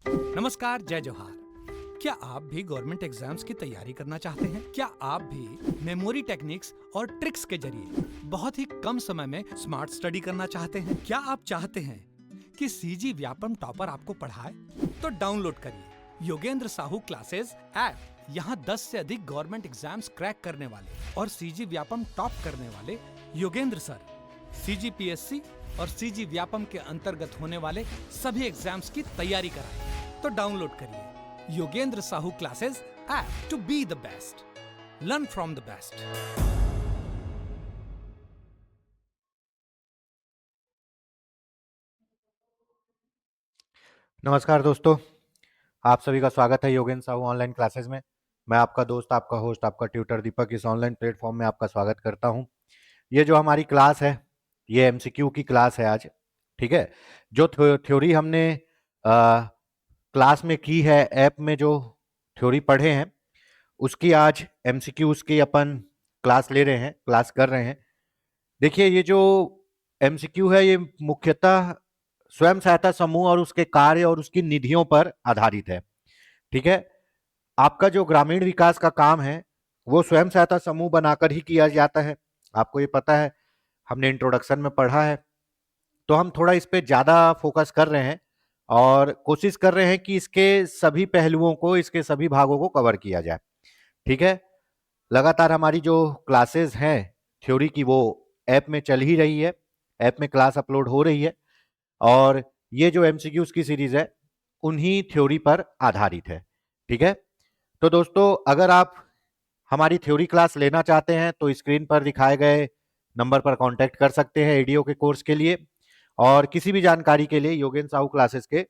नमस्कार, जय जोहार। क्या आप भी गवर्नमेंट एग्जाम्स की तैयारी करना चाहते हैं? क्या आप भी मेमोरी टेक्निक्स और ट्रिक्स के जरिए बहुत ही कम समय में स्मार्ट स्टडी करना चाहते हैं? क्या आप चाहते हैं कि सीजी व्यापम टॉपर आपको पढ़ाए? तो डाउनलोड करिए योगेंद्र साहू क्लासेस ऐप। यहाँ 10 से अधिक गवर्नमेंट एग्जाम्स क्रैक करने वाले और सीजी व्यापम टॉप करने वाले योगेंद्र सर सीजीपीएससी और सीजी व्यापम के अंतर्गत होने वाले सभी एग्जाम्स की तैयारी कराएं। तो डाउनलोड करिए Yogendra Sahu classes app to be the best, learn from the best. नमस्कार दोस्तों, आप सभी का स्वागत है योगेंद्र साहू ऑनलाइन क्लासेस में। मैं आपका दोस्त, आपका होस्ट, आपका ट्यूटर दीपक इस ऑनलाइन प्लेटफॉर्म में आपका स्वागत करता हूं। ये जो हमारी क्लास है, ये एमसीक्यू की क्लास है आज। ठीक है, जो थ्योरी हमने क्लास में की है, ऐप में जो थ्योरी पढ़े हैं, उसकी आज एमसीक्यूज की अपन क्लास ले रहे हैं, क्लास कर रहे हैं। देखिए, ये जो एमसीक्यू है, ये मुख्यतः स्वयं सहायता समूह और उसके कार्य और उसकी निधियों पर आधारित है। ठीक है, आपका जो ग्रामीण विकास का काम है वो स्वयं सहायता समूह बनाकर ही किया जाता है। आपको ये पता है, हमने इंट्रोडक्शन में पढ़ा है। तो हम थोड़ा इस पे ज्यादा फोकस कर रहे हैं और कोशिश कर रहे हैं कि इसके सभी पहलुओं को, इसके सभी भागों को कवर किया जाए। ठीक है, लगातार हमारी जो क्लासेस हैं थ्योरी की, वो ऐप में चल ही रही है, ऐप में क्लास अपलोड हो रही है और ये जो एमसीक्यूज की सीरीज है उन्हीं थ्योरी पर आधारित है। ठीक है, तो दोस्तों, अगर आप हमारी थ्योरी क्लास लेना चाहते हैं तो स्क्रीन पर दिखाए गए नंबर पर कांटेक्ट कर सकते हैं एडीओ के कोर्स के लिए, और किसी भी जानकारी के लिए योगेंद्र साहू क्लासेस के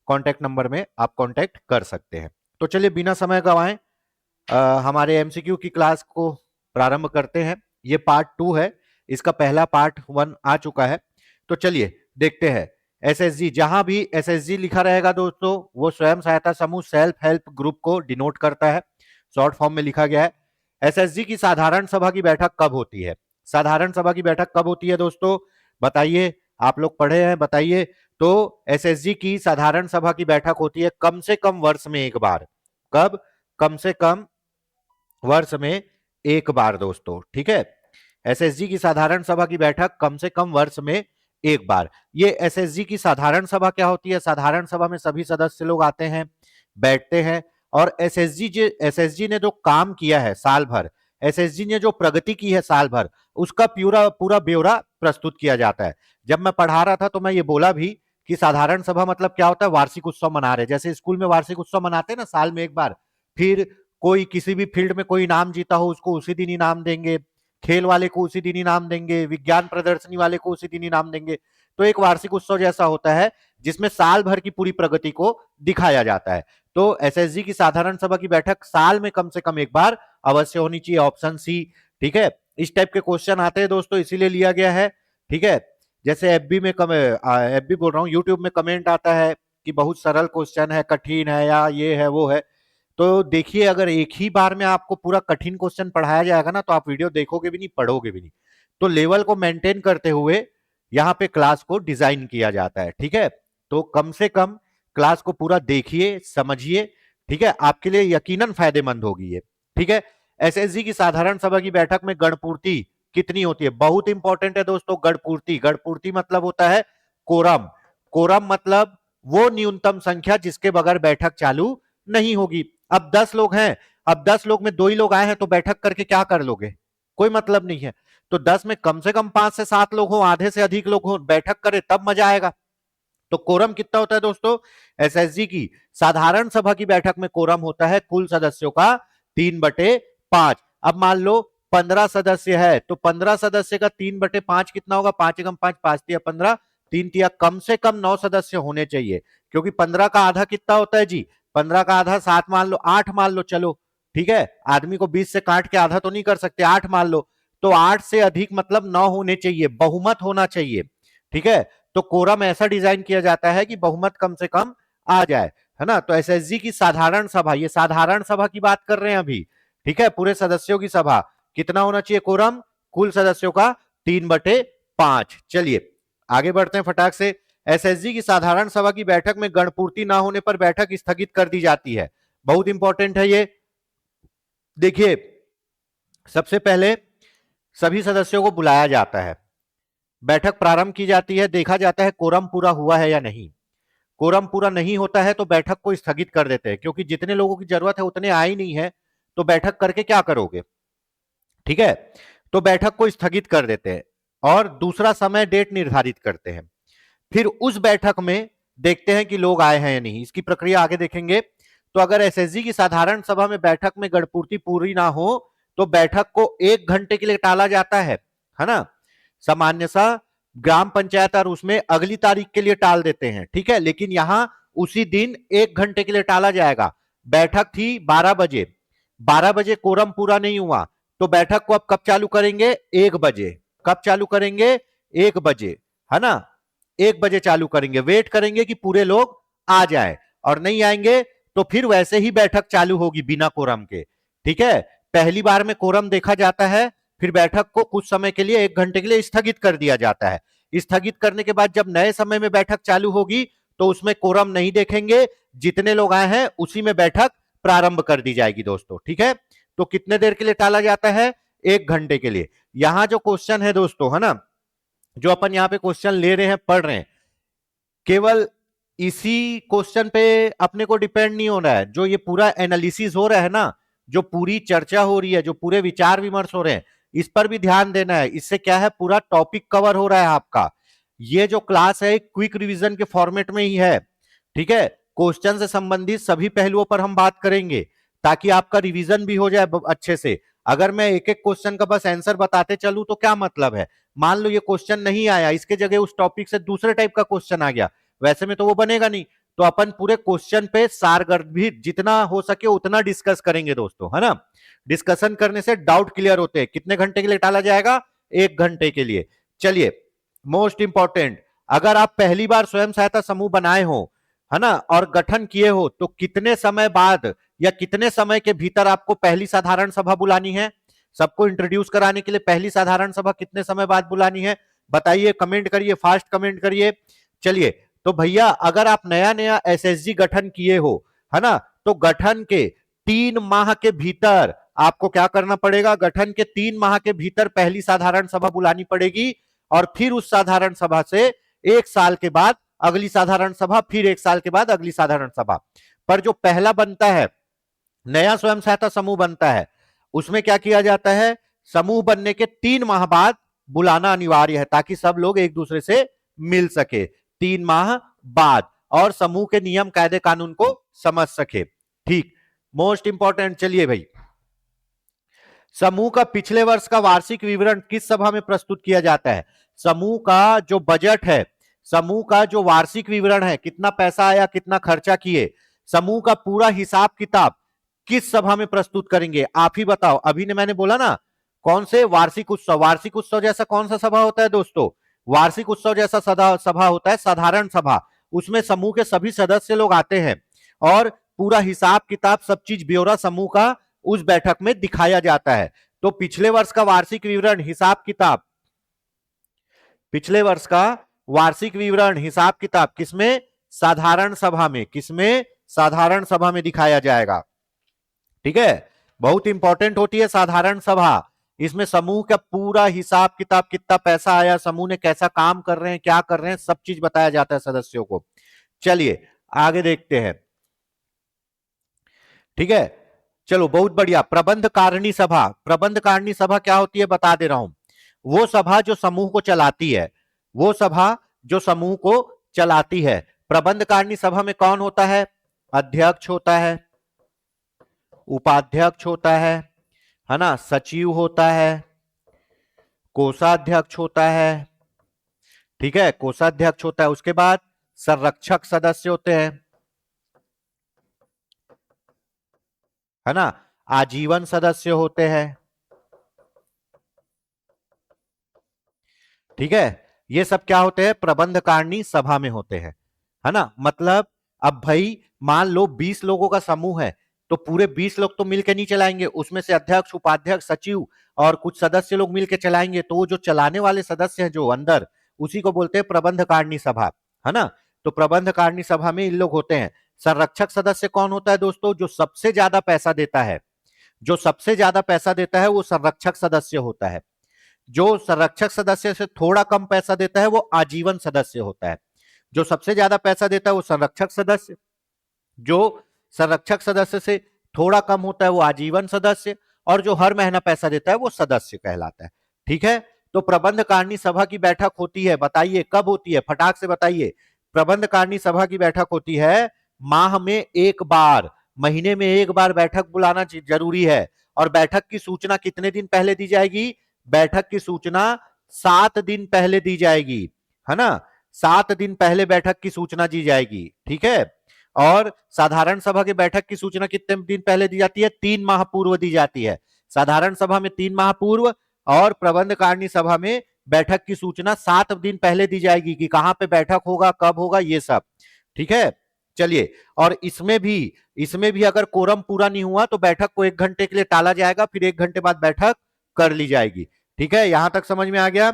कांटेक्ट नंबर में आप कांटेक्ट कर सकते हैं। तो चलिए बिना समय गवाएं हमारे एमसीक्यू की क्लास को प्रारंभ करते हैं। ये पार्ट 2 है, इसका पहला पार्ट 1 आ चुका है। तो चलिए देखते हैं। एसएसजी, जहां भी एसएसजी लिखा रहेगा दोस्तों, वो स्वयं सहायता समूह, सेल्फ हेल्प ग्रुप को डिनोट करता है, शॉर्ट फॉर्म में लिखा गया है। एसएसजी की साधारण सभा की बैठक कब होती है? साधारण सभा की बैठक कब होती है दोस्तों, बताइए। आप लोग पढ़े हैं, बताइए। तो एसएसजी की साधारण सभा की बैठक होती है कम से कम वर्ष में एक बार। कब? कम से कम वर्ष में एक बार दोस्तों। ठीक है, एसएसजी की साधारण सभा की बैठक कम से कम वर्ष में एक बार। ये एसएसजी की साधारण सभा क्या होती है? साधारण सभा में सभी सदस्य लोग आते हैं, बैठते हैं और एसएसजी ने जो काम किया है साल भर, एसएसजी ने जो प्रगति की है साल भर, उसका पूरा पूरा ब्यौरा प्रस्तुत किया जाता है। जब मैं पढ़ा रहा था तो मैं ये बोला भी कि साधारण सभा मतलब क्या होता है? वार्षिक उत्सव मना रहे, जैसे स्कूल में वार्षिक उत्सव मनाते हैं ना साल में एक बार। फिर कोई किसी भी फील्ड में कोई इनाम जीता हो उसको उसी दिन इनाम देंगे, खेल वाले को उसी दिन इनाम देंगे, विज्ञान प्रदर्शनी वाले को उसी दिन इनाम देंगे। तो एक वार्षिक उत्सव जैसा होता है जिसमें साल भर की पूरी प्रगति को दिखाया जाता है। तो एसएसजी की साधारण सभा की बैठक साल में कम से कम एक बार अवश्य होनी चाहिए, ऑप्शन सी। ठीक है, इस टाइप के क्वेश्चन आते हैं दोस्तों, इसीलिए लिया गया है। ठीक है, जैसे एफबी में एफबी बोल रहा हूँ, यूट्यूब में कमेंट आता है कि बहुत सरल क्वेश्चन है, कठिन है, या ये है वो है। तो देखिए, अगर एक ही बार में आपको पूरा कठिन क्वेश्चन पढ़ाया जाएगा ना, तो आप वीडियो देखोगे भी नहीं, पढ़ोगे भी नहीं। तो लेवल को मेंटेन करते हुए यहाँ पे क्लास को डिजाइन किया जाता है। ठीक है, तो कम से कम क्लास को पूरा देखिए, समझिए। ठीक है, आपके लिए यकीनन फायदेमंद होगी ये। ठीक है, एसएसजी की साधारण सभा की बैठक में गणपूर्ति कितनी होती है? बहुत इंपॉर्टेंट है दोस्तों, गणपूर्ति। गणपूर्ति मतलब होता है कोरम। कोरम मतलब वो न्यूनतम संख्या जिसके बगैर बैठक चालू नहीं होगी। अब 10 लोग हैं, अब 10 लोग में 2 ही लोग आए हैं, तो बैठक करके क्या कर लोगे? कोई मतलब नहीं है। तो 10 में कम से कम 5 से 7 लोग हो, आधे से अधिक लोग हो, बैठक करे तब मजा आएगा। तो कोरम कितना होता है दोस्तों? एसएसजी की साधारण सभा की बैठक में कोरम होता है कुल सदस्यों का 3/5। अब मान लो 15 सदस्य है, तो 15 सदस्य का 3/5 कितना होगा? 5 एकम 5, 5 तिया 15, 3 तिया कम से कम 9 सदस्य होने चाहिए, क्योंकि 15 का आधा कितना होता है जी? 15 का आधा 7 मान लो, 8 मान लो, चलो ठीक है, आदमी को 20 से काट के आधा तो नहीं कर सकते, 8 मान लो। तो 8 से अधिक मतलब 9 होने चाहिए, बहुमत होना चाहिए। ठीक है, तो कोरम ऐसा डिजाइन किया जाता है कि बहुमत कम से कम आ जाए, है ना। तो एसएसजी की साधारण सभा, ये साधारण सभा की बात कर रहे हैं अभी। ठीक है, पूरे सदस्यों की सभा, कितना होना चाहिए कोरम? कुल सदस्यों का 3/5। चलिए आगे बढ़ते हैं फटाक से। एसएसजी की साधारण सभा की बैठक में गणपूर्ति ना होने पर बैठक स्थगित कर दी जाती है। बहुत इंपॉर्टेंट है ये। देखिए, सबसे पहले सभी सदस्यों को बुलाया जाता है, बैठक प्रारंभ की जाती है, देखा जाता है कोरम पूरा हुआ है या नहीं। कोरम पूरा नहीं होता है तो बैठक को स्थगित कर देते हैं, क्योंकि जितने लोगों की जरूरत है उतने आ ही नहीं है, तो बैठक करके क्या करोगे। ठीक है, तो बैठक को स्थगित कर देते हैं और दूसरा समय डेट निर्धारित करते हैं। फिर उस बैठक में देखते हैं कि लोग आए हैं या नहीं। इसकी प्रक्रिया आगे देखेंगे। तो अगर एसएसजी की साधारण सभा में बैठक में गणपूर्ति पूरी ना हो तो बैठक को 1 घंटे के लिए टाला जाता है ना। सामान्य सा ग्राम पंचायत और उसमें अगली तारीख के लिए टाल देते हैं, ठीक है, लेकिन यहां उसी दिन 1 घंटे के लिए टाला जाएगा। बैठक थी 12 बजे, 12 बजे कोरम पूरा नहीं हुआ तो बैठक को अब कब चालू करेंगे, 1 बजे। कब चालू करेंगे, 1 बजे, है ना। 1 बजे चालू करेंगे, वेट करेंगे कि पूरे लोग आ जाए, और नहीं आएंगे तो फिर वैसे ही बैठक चालू होगी बिना कोरम के। ठीक है, पहली बार में कोरम देखा जाता है, फिर बैठक को कुछ समय के लिए 1 घंटे के लिए स्थगित कर दिया जाता है। स्थगित करने के बाद जब नए समय में बैठक चालू होगी तो उसमें कोरम नहीं देखेंगे, जितने लोग आए हैं उसी में बैठक प्रारंभ कर दी जाएगी दोस्तों। ठीक है, तो कितने देर के लिए टाला जाता है, 1 घंटे के लिए। यहां जो क्वेश्चन है दोस्तों, है ना, जो अपन यहां पे क्वेश्चन ले रहे हैं, पढ़ रहे हैं, केवल इसी क्वेश्चन पे अपने को डिपेंड नहीं होना है। जो ये पूरा एनालिसिस हो रहा है ना, जो पूरी चर्चा हो रही है, जो पूरे विचार विमर्श हो रहे हैं, इस पर भी ध्यान देना है। इससे क्या है, पूरा टॉपिक कवर हो रहा है आपका। ये जो क्लास है क्विक रिवीजन के फॉर्मेट में ही है। ठीक है, क्वेश्चन से संबंधित सभी पहलुओं पर हम बात करेंगे ताकि आपका रिवीजन भी हो जाए अच्छे से। अगर मैं एक एक क्वेश्चन का बस आंसर बताते चलूं तो क्या मतलब है। मान लो ये क्वेश्चन नहीं आया, इसके जगह उस टॉपिक से दूसरे टाइप का क्वेश्चन आ गया, वैसे में तो वो बनेगा नहीं। तो अपन पूरे क्वेश्चन पे सारगर्भित जितना हो सके उतना डिस्कस करेंगे दोस्तों, है ना। डिस्कशन करने से डाउट क्लियर होते हैं। कितने घंटे के लिए टाला जाएगा, 1 घंटे के लिए। चलिए, मोस्ट इंपॉर्टेंट, अगर आप पहली बार स्वयं सहायता समूह बनाए हो, है ना, और गठन किए हो, तो कितने समय बाद या कितने समय के भीतर आपको पहली साधारण सभा बुलानी है। सबको इंट्रोड्यूस कराने के लिए पहली साधारण सभा कितने समय बाद बुलानी है, बताइए, कमेंट करिए, फास्ट कमेंट करिए। चलिए, तो भैया अगर आप नया नया एसएसजी गठन किए हो, है ना, तो गठन के 3 माह के भीतर आपको क्या करना पड़ेगा, गठन के 3 माह के भीतर पहली साधारण सभा बुलानी पड़ेगी, और फिर उस साधारण सभा से 1 साल के बाद अगली साधारण सभा, फिर 1 साल के बाद अगली साधारण सभा। पर जो पहला बनता है, नया स्वयं सहायता समूह बनता है, उसमें क्या किया जाता है, समूह बनने के 3 माह बाद बुलाना अनिवार्य है, ताकि सब लोग एक दूसरे से मिल सके 3 माह बाद, और समूह के नियम कायदे कानून को समझ सके। ठीक, मोस्ट इंपॉर्टेंट। चलिए भाई, समूह का पिछले वर्ष का वार्षिक विवरण किस सभा में प्रस्तुत किया जाता है। समूह का जो बजट है, समूह का जो वार्षिक विवरण है, कितना पैसा आया, कितना खर्चा किए, समूह का पूरा हिसाब किताब किस सभा में प्रस्तुत करेंगे, आप ही बताओ। अभी ने मैंने बोला ना, कौन से, वार्षिक उत्सव। वार्षिक उत्सव जैसा कौन सा सभा होता है दोस्तों, वार्षिक उत्सव जैसा सभा होता है साधारण सभा। उसमें समूह के सभी सदस्य लोग आते हैं और पूरा हिसाब किताब, सब चीज, ब्यौरा समूह का उस बैठक में दिखाया जाता है। तो पिछले वर्ष का वार्षिक विवरण, हिसाब किताब, पिछले वर्ष का वार्षिक विवरण, हिसाब किताब किसमें, साधारण सभा में। किसमें, साधारण सभा में दिखाया जाएगा। ठीक है, बहुत इंपॉर्टेंट होती है साधारण सभा। इसमें समूह का पूरा हिसाब किताब, कितना पैसा आया, समूह ने कैसा काम कर रहे हैं, क्या कर रहे हैं, सब चीज बताया जाता है सदस्यों को। चलिए आगे देखते हैं। ठीक है, चलो बहुत बढ़िया। प्रबंध कारिणी सभा, प्रबंध कारिणी सभा क्या होती है बता दे रहा हूं। वो सभा जो समूह को चलाती है, वो सभा जो समूह को चलाती है। प्रबंध कारिणी सभा में कौन होता है, अध्यक्ष होता है, उपाध्यक्ष होता है ना, सचिव होता है, कोषाध्यक्ष होता है। ठीक है, कोषाध्यक्ष होता है। उसके बाद संरक्षक सदस्य होते हैं, है ना, आजीवन सदस्य होते हैं। ठीक है, ये सब क्या होते हैं, प्रबंध कारिणी सभा में होते हैं, है ना। मतलब अब भाई मान लो 20 लोगों का समूह है, तो पूरे 20 लोग तो मिलकर नहीं चलाएंगे, उसमें से अध्यक्ष, उपाध्यक्ष, सचिव और कुछ सदस्य लोग मिलकर चलाएंगे। तो वो जो चलाने वाले सदस्य हैं जो अंदर, उसी को बोलते हैं प्रबंध कारिणी सभा। है ना। तो प्रबंध कारिणी सभा में इन लोग होते हैं। संरक्षक सदस्य कौन होता है दोस्तों? जो सबसे ज्यादा पैसा देता है, जो सबसे ज्यादा पैसा देता है वो संरक्षक सदस्य होता है। जो संरक्षक सदस्य से थोड़ा कम पैसा देता है वो आजीवन सदस्य होता है। जो सबसे ज्यादा पैसा देता है वो संरक्षक सदस्य, जो संरक्षक सदस्य से थोड़ा कम होता है वो आजीवन सदस्य, और जो हर महीना पैसा देता है वो सदस्य कहलाता है। ठीक है। तो प्रबंध कारिणी सभा की बैठक होती है, बताइए कब होती है, फटाक से बताइए। प्रबंध कारिणी सभा की बैठक होती है माह में एक बार, महीने में एक बार बैठक बुलाना जरूरी है। और बैठक की सूचना कितने दिन पहले दी जाएगी? बैठक की सूचना 7 दिन पहले दी जाएगी, है ना। 7 दिन पहले बैठक की सूचना दी जाएगी। ठीक है। और साधारण सभा की बैठक की सूचना कितने दिन पहले दी जाती है? 3 माह पूर्व दी जाती है। साधारण सभा में 3 माह पूर्व, और प्रबंध कारिणी सभा में बैठक की सूचना 7 दिन पहले दी जाएगी कि कहां पे बैठक होगा, कब होगा, ये सब। ठीक है। चलिए, और इसमें भी अगर कोरम पूरा नहीं हुआ तो बैठक को 1 घंटे के लिए टाला जाएगा, फिर 1 घंटे बाद बैठक कर ली जाएगी। ठीक है, यहां तक समझ में आ गया।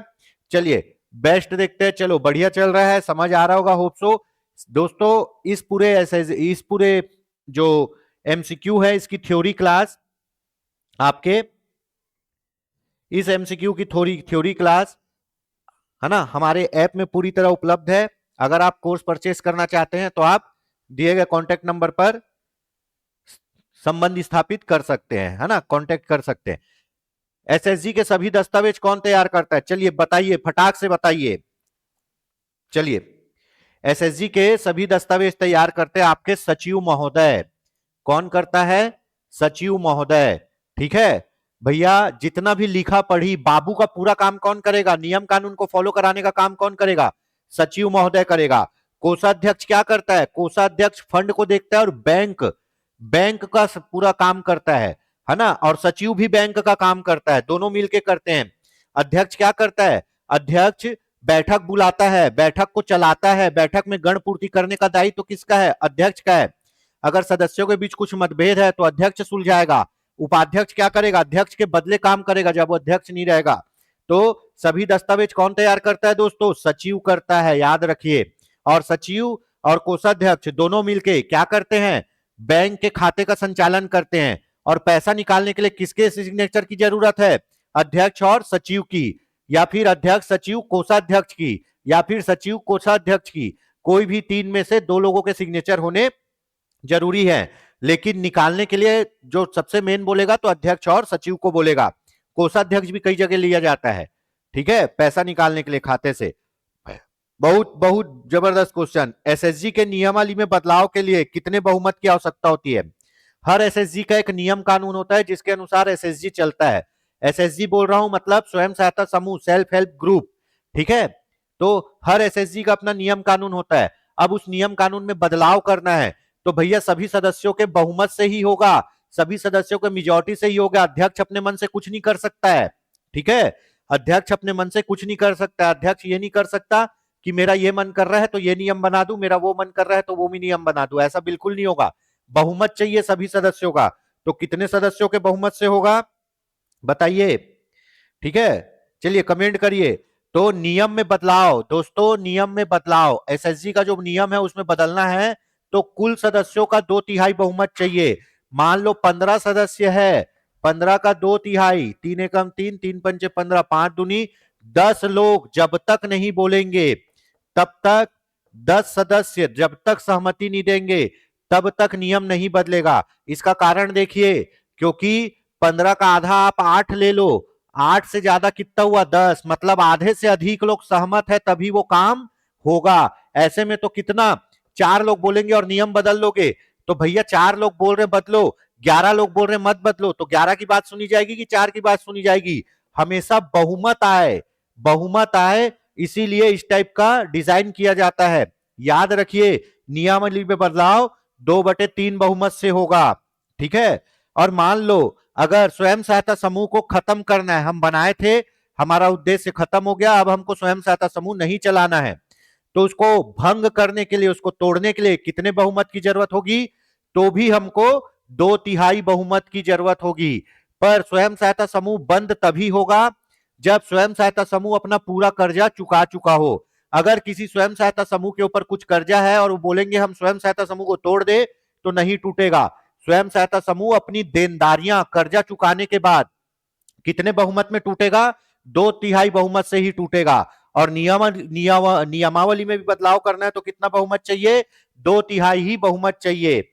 चलिए बेस्ट देखते हैं। चलो बढ़िया चल रहा है, समझ आ रहा होगा होप सो। दोस्तों इस पूरे जो एमसीक्यू है इसकी थ्योरी क्लास आपके, इस एमसीक्यू की थ्योरी क्लास है ना हमारे ऐप में पूरी तरह उपलब्ध है। अगर आप कोर्स परचेस करना चाहते हैं तो आप दिए गए कॉन्टेक्ट नंबर पर संबंध स्थापित कर सकते हैं, है ना, कॉन्टेक्ट कर सकते हैं। एसएसजी के सभी दस्तावेज कौन तैयार करता है? चलिए बताइए, फटाक से बताइए। चलिए, एसएसजी के सभी दस्तावेज तैयार करते हैं आपके सचिव महोदय। कौन करता है? सचिव महोदय। ठीक है भैया, जितना भी लिखा पढ़ी बाबू का पूरा काम कौन करेगा? नियम कानून को फॉलो कराने का काम कौन करेगा? सचिव महोदय करेगा। कोषाध्यक्ष क्या करता है? कोषाध्यक्ष फंड को देखता है और बैंक का पूरा काम करता है ना। और सचिव भी बैंक का काम करता है, दोनों मिलके करते हैं। अध्यक्ष क्या करता है? अध्यक्ष बैठक बुलाता है, बैठक को चलाता है, बैठक में गण पूर्ति करने का दायित्व तो किसका है? अध्यक्ष का है। अगर सदस्यों के बीच कुछ मतभेद है तो अध्यक्ष सुलझाएगा। उपाध्यक्ष क्या करेगा? अध्यक्ष के बदले काम करेगा जब वो अध्यक्ष नहीं रहेगा। तो सभी दस्तावेज कौन तैयार करता है दोस्तों? सचिव करता है, याद रखिए। और सचिव और कोषाध्यक्ष दोनों मिलके क्या करते हैं? बैंक के खाते का संचालन करते हैं। और पैसा निकालने के लिए किसके सिग्नेचर की जरूरत है? अध्यक्ष और सचिव की, या फिर अध्यक्ष सचिव कोषाध्यक्ष की, या फिर सचिव कोषाध्यक्ष की। कोई भी 3 में से 2 लोगों के सिग्नेचर होने जरूरी है। लेकिन निकालने के लिए जो सबसे मेन बोलेगा तो अध्यक्ष और सचिव को बोलेगा। कोषाध्यक्ष भी कई जगह लिया जाता है, ठीक है, पैसा निकालने के लिए खाते से। बहुत बहुत जबरदस्त क्वेश्चन। एसएसजी के नियमावली में बदलाव के लिए कितने बहुमत की आवश्यकता होती है? हर एसएसजी का एक नियम कानून होता है जिसके अनुसार एसएसजी चलता है। एसएसजी बोल रहा हूं मतलब स्वयं सहायता समूह, सेल्फ हेल्प ग्रुप। ठीक है, तो हर एसएसजी का अपना नियम कानून होता है। अब उस नियम कानून में बदलाव करना है तो भैया सभी सदस्यों के बहुमत से ही होगा, सभी सदस्यों के मेजॉरिटी से ही होगा। अध्यक्ष अपने मन से कुछ नहीं कर सकता है। ठीक है, अध्यक्ष अपने मन से कुछ नहीं कर सकता। अध्यक्ष ये नहीं कर सकता कि मेरा ये मन कर रहा है तो ये नियम बना दूं, मेरा वो मन कर रहा है तो वो भी नियम बना दूं, ऐसा बिल्कुल नहीं होगा। बहुमत चाहिए सभी सदस्यों का। तो कितने सदस्यों के बहुमत से होगा बताइए? ठीक है, चलिए कमेंट करिए। तो नियम में बदलाव दोस्तों, नियम में बदलाव, एसएसजी का जो नियम है उसमें बदलना है तो कुल सदस्यों का 2/3 बहुमत चाहिए। मान लो 15 सदस्य है, 15 का 2/3, 3 एकम 3, 3 पंचे 15, 5 दूनी 10 लोग जब तक नहीं बोलेंगे तब तक, 10 सदस्य जब तक सहमति नहीं देंगे तब तक नियम नहीं बदलेगा। इसका कारण देखिए, क्योंकि 15 का आधा आप 8 ले लो, 8 से ज्यादा कितना हुआ? 10, मतलब आधे से अधिक लोग सहमत है तभी वो काम होगा। ऐसे में तो कितना, 4 लोग बोलेंगे और नियम बदल लोगे तो भैया 4 लोग बोल रहे बदलो, 11 लोग बोल रहे मत बदलो, तो 11 की बात सुनी जाएगी कि 4 की बात सुनी जाएगी? हमेशा बहुमत आए, बहुमत आए, इसीलिए इस टाइप का डिजाइन किया जाता है। याद रखिए, नियमावली में बदलाव 2/3 बहुमत से होगा। ठीक है, और मान लो अगर स्वयं सहायता समूह को खत्म करना है, हम बनाए थे, हमारा उद्देश्य खत्म हो गया, अब हमको स्वयं सहायता समूह नहीं चलाना है, तो उसको भंग करने के लिए, उसको तोड़ने के लिए कितने बहुमत की जरूरत होगी? तो भी हमको 2/3 बहुमत की जरूरत होगी। पर स्वयं सहायता समूह बंद तभी होगा जब स्वयं सहायता समूह अपना पूरा कर्जा चुका चुका हो। अगर किसी स्वयं सहायता समूह के ऊपर कुछ कर्जा है और वो बोलेंगे हम स्वयं सहायता समूह को तोड़ दे, तो नहीं टूटेगा। स्वयं सहायता समूह अपनी देनदारियां कर्जा चुकाने के बाद कितने बहुमत में टूटेगा? 2/3 बहुमत से ही टूटेगा। और नियमावली में भी बदलाव करना है तो कितना बहुमत चाहिए? 2/3 ही बहुमत चाहिए।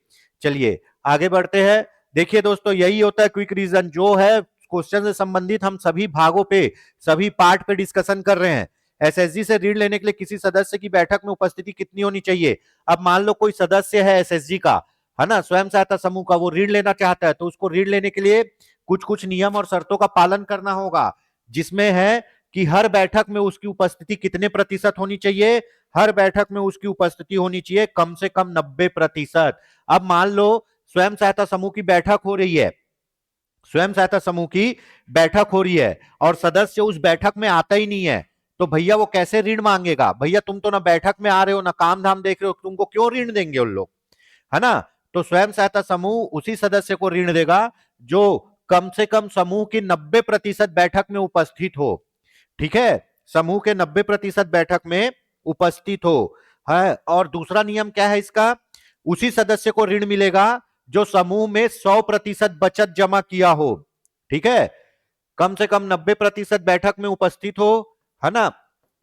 चलिए आगे बढ़ते हैं। देखिए दोस्तों, यही होता है क्विक रीजन, जो है क्वेश्चन से संबंधित हम सभी भागों पे, सभी पार्ट पे डिस्कशन कर रहे हैं। एसएसजी से ऋण लेने के लिए किसी सदस्य की बैठक में उपस्थिति कितनी होनी चाहिए? अब मान लो कोई सदस्य है एसएसजी का, है ना, स्वयं सहायता समूह का, वो ऋण लेना चाहता है, तो उसको ऋण लेने के लिए कुछ कुछ नियम और शर्तों का पालन करना होगा, जिसमें है कि हर बैठक में उसकी उपस्थिति कितने प्रतिशत होनी चाहिए? हर बैठक में उसकी उपस्थिति होनी चाहिए कम से कम 90%। अब मान लो स्वयं सहायता समूह की बैठक हो रही है, स्वयं सहायता समूह की बैठक हो रही है और सदस्य उस बैठक में आता ही नहीं है, तो भैया वो कैसे ऋण मांगेगा? भैया तुम तो ना बैठक में आ रहे हो, ना काम धाम देख रहे हो, तुमको क्यों ऋण देंगे उन लोग, है ना? तो स्वयं सहायता समूह उसी सदस्य को ऋण देगा जो कम से कम समूह की 90% बैठक में उपस्थित हो। ठीक है, समूह के 90% बैठक में उपस्थित हो है। और दूसरा नियम क्या है इसका? उसी सदस्य को ऋण मिलेगा जो समूह में 100% बचत जमा किया हो। ठीक है, कम से कम 90% बैठक में उपस्थित हो, है ना।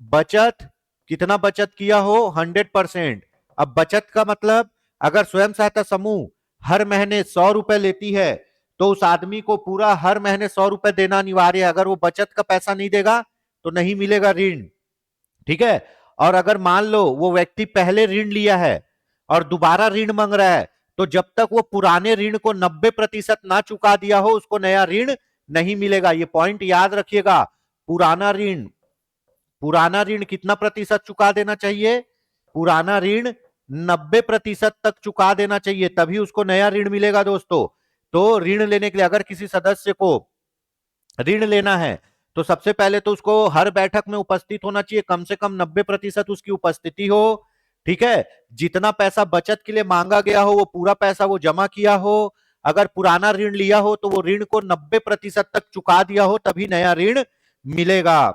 बचत, कितना बचत किया हो? 100%। अब बचत का मतलब, अगर स्वयं सहायता समूह हर महीने 100 रुपए लेती है तो उस आदमी को पूरा हर महीने 100 रुपए देना अनिवार्य है। अगर वो बचत का पैसा नहीं देगा तो नहीं मिलेगा ऋण। ठीक है, और अगर मान लो वो व्यक्ति पहले ऋण लिया है और दोबारा ऋण मांग रहा है, तो जब तक वो पुराने ऋण को 90% ना चुका दिया हो, उसको नया ऋण नहीं मिलेगा। ये पॉइंट याद रखिएगा। पुराना ऋण कितना प्रतिशत चुका देना चाहिए? पुराना ऋण 90% तक चुका देना चाहिए, तभी उसको नया ऋण मिलेगा दोस्तों। तो ऋण लेने के लिए अगर किसी सदस्य को ऋण लेना है तो सबसे पहले तो उसको हर बैठक में उपस्थित होना चाहिए, कम से कम 90% उसकी उपस्थिति हो। ठीक है, जितना पैसा बचत के लिए मांगा गया हो वो पूरा पैसा वो जमा किया हो। अगर पुराना ऋण लिया हो तो वो ऋण को 90% तक चुका दिया हो, तभी नया ऋण मिलेगा।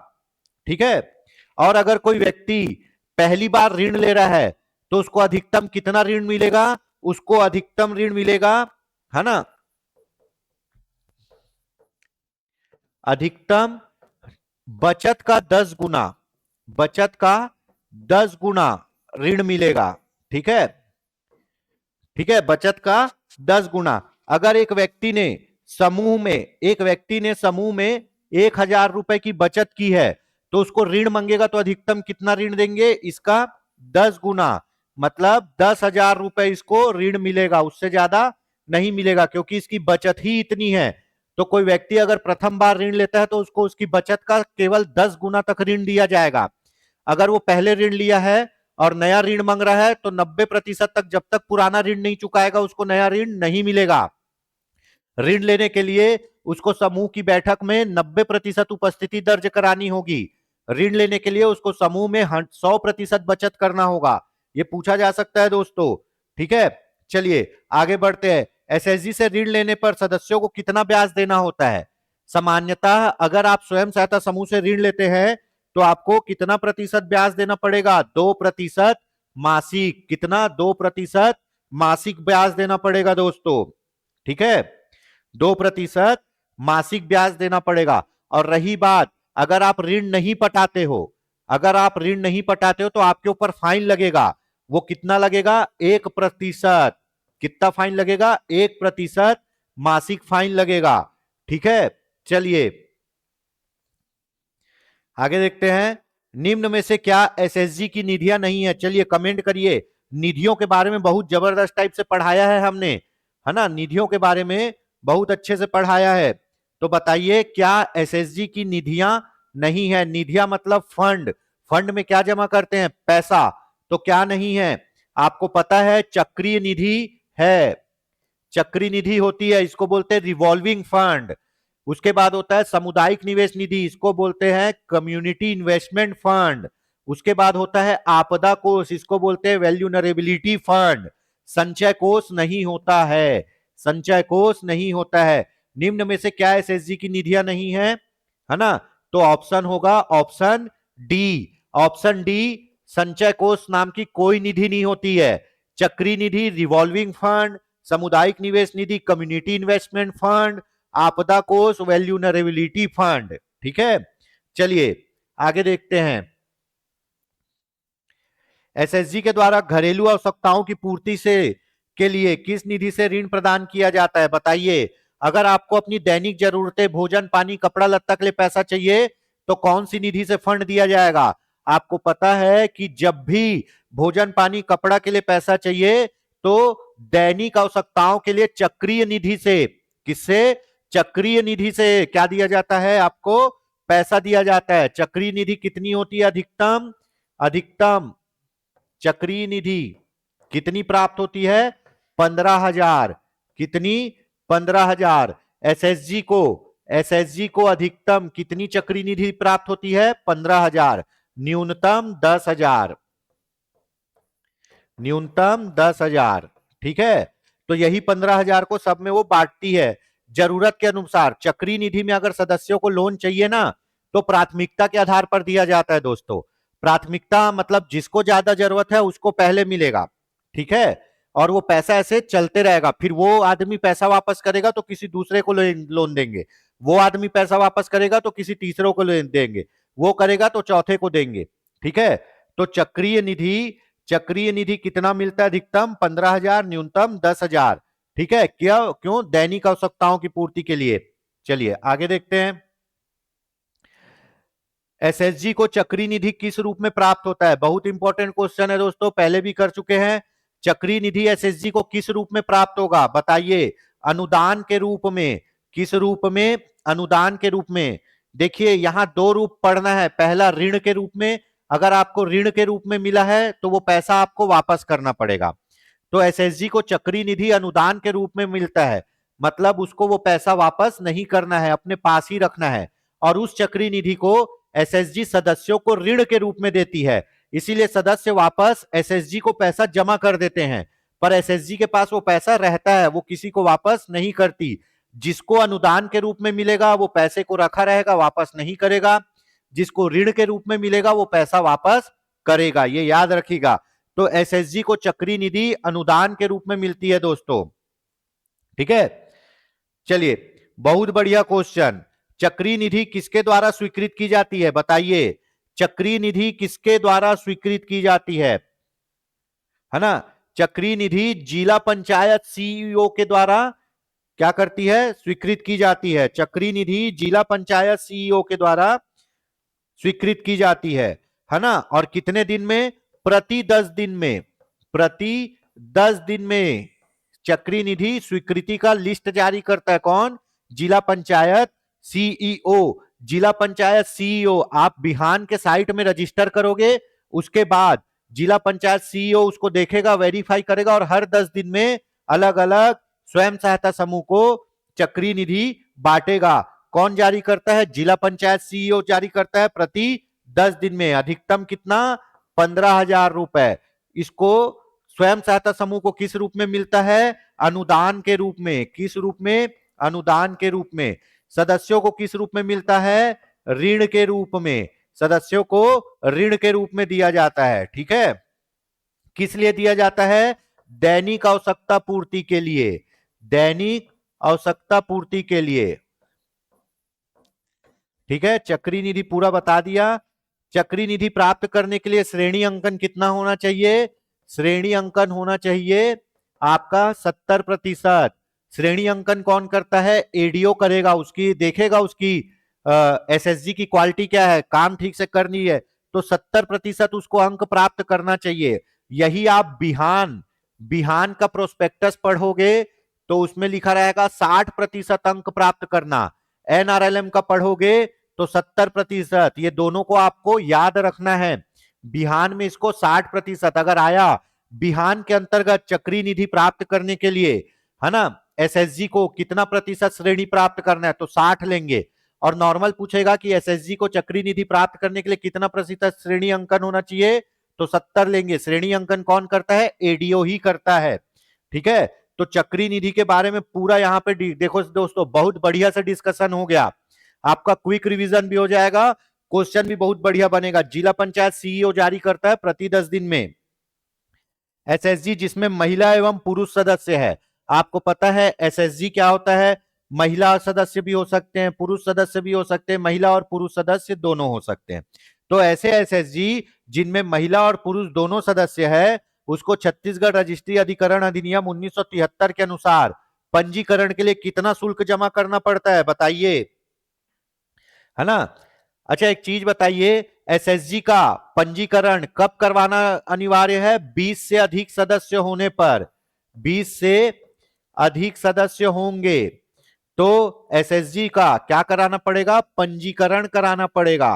ठीक है, और अगर कोई व्यक्ति पहली बार ऋण ले रहा है तो उसको अधिकतम कितना ऋण मिलेगा? उसको अधिकतम ऋण मिलेगा, है ना, अधिकतम बचत का 10 गुना, बचत का 10 गुना ऋण मिलेगा। ठीक है, ठीक है, बचत का 10 गुना। अगर एक व्यक्ति ने समूह में 1,000 रुपए की बचत की है तो उसको ऋण मांगेगा तो अधिकतम कितना ऋण देंगे? इसका 10 गुना, मतलब 10,000 रुपए इसको ऋण मिलेगा, उससे ज्यादा नहीं मिलेगा, क्योंकि इसकी बचत ही इतनी है। तो कोई व्यक्ति अगर प्रथम बार ऋण लेता है तो उसको उसकी बचत का केवल 10 गुना तक ऋण दिया जाएगा। अगर वो पहले ऋण लिया है और नया ऋण मांग रहा है तो 90% तक, जब तक पुराना ऋण नहीं चुकाएगा, उसको नया ऋण नहीं मिलेगा। ऋण लेने के लिए उसको समूह की बैठक में 90% उपस्थिति दर्ज करानी होगी। ऋण लेने के लिए उसको समूह में 100% बचत करना होगा। ये पूछा जा सकता है दोस्तों। ठीक है, चलिए आगे बढ़ते हैं। एसएसजी से ऋण लेने पर सदस्यों को कितना ब्याज देना होता है? सामान्यतः अगर आप स्वयं सहायता समूह से ऋण लेते हैं तो आपको कितना प्रतिशत ब्याज देना पड़ेगा? 2% मासिक। कितना? 2% मासिक ब्याज देना पड़ेगा दोस्तों। ठीक है, 2% मासिक ब्याज देना पड़ेगा। और रही बात, अगर आप ऋण नहीं पटाते हो, तो आपके ऊपर फाइन लगेगा। वो कितना लगेगा? 1%। कितना फाइन लगेगा? 1% मासिक फाइन लगेगा। ठीक है, चलिए आगे देखते हैं। निम्न में से क्या एसएसजी की निधियां नहीं है? चलिए कमेंट करिए। निधियों के बारे में बहुत जबरदस्त टाइप से पढ़ाया है हमने, है ना, निधियों के बारे में बहुत अच्छे से पढ़ाया है। तो बताइए क्या एसएसजी की निधियां नहीं है? निधियां मतलब फंड। फंड में क्या जमा करते हैं? पैसा। तो क्या नहीं है? आपको पता है चक्रीय निधि है, चक्री निधि होती है, इसको बोलते हैं रिवॉल्विंग फंड। उसके बाद होता है सामुदायिक निवेश निधि, इसको बोलते हैं कम्युनिटी इन्वेस्टमेंट फंड। उसके बाद होता है आपदा कोष, इसको बोलते हैं वैल्यूनरेबिलिटी फंड। संचय कोष नहीं होता है, संचय कोष नहीं होता है। निम्न में से क्या एसएसजी की निधियां नहीं है? है ना, तो ऑप्शन होगा ऑप्शन डी। ऑप्शन डी संचय कोष नाम की कोई निधि नहीं होती है। चक्रीय निधि, रिवॉल्विंग फंड, सामुदायिक निवेश निधि, कम्युनिटी इन्वेस्टमेंट फंड, आपदा कोष, वैल्यूनरेबिलिटी फंड। ठीक है, चलिए आगे देखते हैं। एसएसजी के द्वारा घरेलू आवश्यकताओं की पूर्ति से के लिए किस निधि से ऋण प्रदान किया जाता है? बताइए। अगर आपको अपनी दैनिक जरूरतें, भोजन, पानी, कपड़ा लत्ता के लिए पैसा चाहिए तो कौन सी निधि से फंड दिया जाएगा? आपको पता है कि जब भी भोजन, पानी, कपड़ा के लिए पैसा चाहिए तो दैनिक आवश्यकताओं के लिए चक्रीय निधि से, किससे? चक्रीय निधि से क्या दिया जाता है? आपको पैसा दिया जाता है। चक्रीय निधि कितनी होती है? अधिकतम चक्रीय निधि कितनी प्राप्त होती है? 15,000। कितनी? 15,000। एसएसजी को अधिकतम कितनी चक्रीय निधि प्राप्त होती है? 15,000। न्यूनतम 10,000। न्यूनतम 10,000। ठीक है, तो यही 15,000 को सब में वो बांटती है जरूरत के अनुसार। चक्रीय निधि में अगर सदस्यों को लोन चाहिए ना तो प्राथमिकता के आधार पर दिया जाता है दोस्तों। प्राथमिकता मतलब जिसको ज्यादा जरूरत है उसको पहले मिलेगा। ठीक है, और वो पैसा ऐसे चलते रहेगा। फिर वो आदमी पैसा वापस करेगा तो किसी दूसरे को लोन देंगे, वो आदमी पैसा वापस करेगा तो किसी तीसरे को लोन देंगे, वो करेगा तो चौथे को देंगे। ठीक है, तो चक्रीय निधि कितना मिलता है? अधिकतम 15,000, न्यूनतम 10,000। ठीक है, क्यों? दैनिक आवश्यकताओं की पूर्ति के लिए। चलिए आगे देखते हैं। एसएसजी को चक्रीय निधि किस रूप में प्राप्त होता है? बहुत इंपॉर्टेंट क्वेश्चन है दोस्तों, पहले भी कर चुके हैं। चक्रीय निधि एसएसजी को किस रूप में प्राप्त होगा? बताइए। अनुदान के रूप में। किस रूप में? अनुदान के रूप में। देखिए यहां दो रूप पढ़ना है। पहला ऋण के रूप में, अगर आपको ऋण के रूप में मिला है तो वो पैसा आपको वापस करना पड़ेगा। तो एसएसजी को चक्रीय निधि अनुदान के रूप में मिलता है, मतलब उसको वो पैसा वापस नहीं करना है, अपने पास ही रखना है। और उस चक्रीय निधि को एसएसजी सदस्यों को ऋण के रूप में देती है, इसीलिए सदस्य वापस एसएसजी को पैसा जमा कर देते हैं। पर एसएसजी के पास वो पैसा रहता है, वो किसी को वापस नहीं करती। जिसको अनुदान के रूप में मिलेगा वो पैसे को रखा रहेगा, वापस नहीं करेगा। जिसको ऋण के रूप में मिलेगा वो पैसा वापस करेगा, ये याद रखिएगा। तो एसएसजी को चक्रीय निधि अनुदान के रूप में मिलती है दोस्तों। ठीक है, चलिए बहुत बढ़िया क्वेश्चन। चक्रीय निधि किसके द्वारा स्वीकृत की जाती है? बताइए। चक्रीय निधि किसके द्वारा स्वीकृत की जाती है ना? चक्रीय निधि जिला पंचायत सीईओ के द्वारा क्या करती है? स्वीकृत की जाती है। चक्रीय निधि जिला पंचायत सीईओ के द्वारा स्वीकृत की जाती है ना? और कितने दिन में? प्रति 10 दिन में। प्रति 10 दिन में चक्रीय निधि स्वीकृति का लिस्ट जारी करता है। कौन? जिला पंचायत सीईओ। जिला पंचायत सीईओ आप बिहान के साइट में रजिस्टर करोगे, उसके बाद जिला पंचायत सीईओ उसको देखेगा, वेरीफाई करेगा और हर 10 दिन में अलग अलग स्वयं सहायता समूह को चक्रीय निधि बांटेगा। कौन जारी करता है? जिला पंचायत सीईओ जारी करता है प्रति 10 दिन में। अधिकतम कितना? 15,000 रुपए। इसको स्वयं सहायता समूह को किस रूप में मिलता है? अनुदान के रूप में। किस रूप में? अनुदान के रूप में। सदस्यों को किस रूप में मिलता है? ऋण के रूप में। सदस्यों को ऋण के रूप में दिया जाता है। ठीक है, किस लिए दिया जाता है? दैनिक आवश्यकता पूर्ति के लिए। दैनिक आवश्यकता पूर्ति के लिए। ठीक है, चक्रीय निधि पूरा बता दिया। चक्रीय निधि प्राप्त करने के लिए श्रेणी अंकन कितना होना चाहिए? श्रेणी अंकन होना चाहिए आपका 70%। श्रेणी अंकन कौन करता है? एडीओ करेगा, उसकी देखेगा उसकी एसएसजी की क्वालिटी क्या है, काम ठीक से करनी है तो 70% उसको अंक प्राप्त करना चाहिए। यही आप बिहान का प्रोस्पेक्टस पढ़ोगे तो उसमें लिखा रहेगा 60% अंक प्राप्त करना। एनआरएलएम का पढ़ोगे तो 70%। ये दोनों को आपको याद रखना है। बिहान में इसको 60% अगर आया, बिहान के अंतर्गत चक्रीय निधि प्राप्त करने के लिए, है ना, एसएसजी को कितना प्रतिशत श्रेणी प्राप्त करना है तो 60 लेंगे। और नॉर्मल पूछेगा कि एसएसजी को चक्रीय निधि प्राप्त करने के लिए कितना प्रतिशत श्रेणी अंकन होना चाहिए तो 70 लेंगे। श्रेणी अंकन कौन करता है? एडीओ ही करता है। ठीक है, तो चक्रीय निधि के बारे में पूरा यहाँ पे देखो दोस्तों, बहुत बढ़िया से डिस्कशन हो गया। आपका क्विक रिवीजन भी हो जाएगा, क्वेश्चन भी बहुत बढ़िया बनेगा। जिला पंचायत सीईओ जारी करता है प्रति 10 दिन में एसएसजी जिसमें महिला एवं पुरुष सदस्य है। आपको पता है एसएसजी क्या होता है? महिला सदस्य भी हो सकते हैं, पुरुष सदस्य भी हो सकते हैं, महिला और पुरुष सदस्य दोनों हो सकते हैं। तो ऐसे एसएसजी जिनमें महिला और पुरुष दोनों सदस्य है, उसको छत्तीसगढ़ रजिस्ट्री अधिकरण अधिनियम 1973 के अनुसार पंजीकरण के लिए कितना शुल्क जमा करना पड़ता है बताइए, है ना? अच्छा एक चीज बताइए, एसएसजी का पंजीकरण कब करवाना अनिवार्य है? 20 से अधिक सदस्य होने पर। 20 से अधिक सदस्य होंगे तो एसएसजी का क्या कराना पड़ेगा? पंजीकरण कराना पड़ेगा,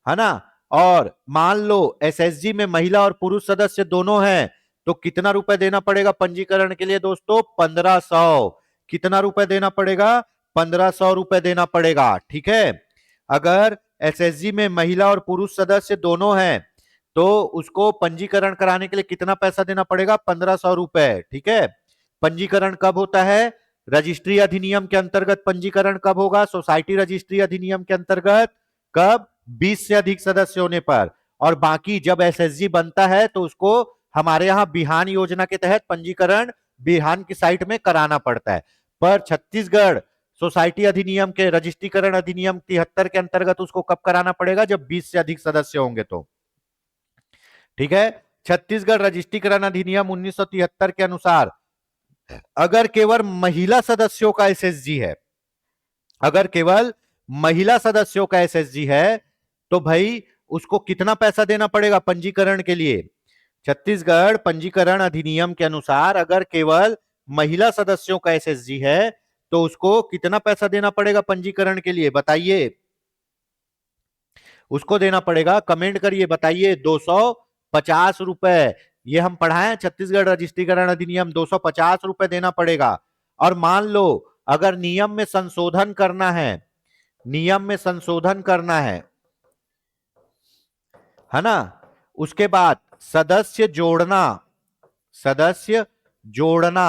है ना? और मान लो एसएसजी में महिला और पुरुष सदस्य दोनों हैं तो कितना रुपए देना पड़ेगा पंजीकरण के लिए दोस्तों? 1500। कितना रुपए देना पड़ेगा? 1500 रुपए देना पड़ेगा। ठीक है, अगर एसएसजी में महिला और पुरुष सदस्य दोनों हैं तो उसको पंजीकरण कराने के लिए कितना पैसा देना पड़ेगा? 1500 रुपए। ठीक है, पंजीकरण कब होता है? रजिस्ट्री अधिनियम के अंतर्गत पंजीकरण कब होगा? सोसाइटी रजिस्ट्री अधिनियम के अंतर्गत। कब? 20 से अधिक सदस्य होने पर। और बाकी जब एसएसजी बनता है तो उसको हमारे यहां बिहान योजना के तहत पंजीकरण बिहान की साइट में कराना पड़ता है। पर छत्तीसगढ़ सोसाइटी अधिनियम के रजिस्ट्रीकरण अधिनियम 73 के अंतर्गत उसको कब कराना पड़ेगा? जब 20 से अधिक सदस्य होंगे तो। ठीक है, छत्तीसगढ़ रजिस्ट्रीकरण अधिनियम 1973 के अनुसार अगर केवल महिला सदस्यों का एसएसजी है, अगर केवल महिला सदस्यों का एसएसजी है तो भाई उसको कितना पैसा देना पड़ेगा पंजीकरण के लिए? छत्तीसगढ़ पंजीकरण अधिनियम के अनुसार अगर केवल महिला सदस्यों का एसएसजी है तो उसको कितना पैसा देना पड़ेगा पंजीकरण के लिए बताइए? उसको देना पड़ेगा, कमेंट करिए बताइए, 250 रुपए। ये हम पढ़ाएं छत्तीसगढ़ रजिस्ट्रीकरण अधिनियम, 250 रुपए देना पड़ेगा। और मान लो अगर नियम में संशोधन करना है, नियम में संशोधन करना है ना, उसके बाद सदस्य जोड़ना, सदस्य जोड़ना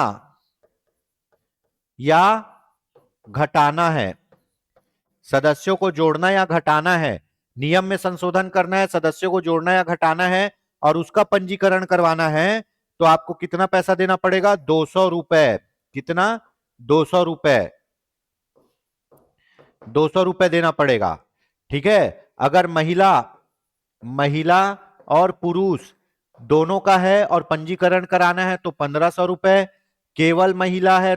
या घटाना है, सदस्यों को जोड़ना या घटाना है, नियम में संशोधन करना है, सदस्यों को जोड़ना या घटाना है और उसका पंजीकरण करवाना है तो आपको कितना पैसा देना पड़ेगा? 200 रुपए। कितना? 200 रुपए, 200 रुपए देना पड़ेगा। ठीक है, अगर महिला और पुरुष दोनों का है और पंजीकरण कराना है तो 1500 रुपए। केवल महिला है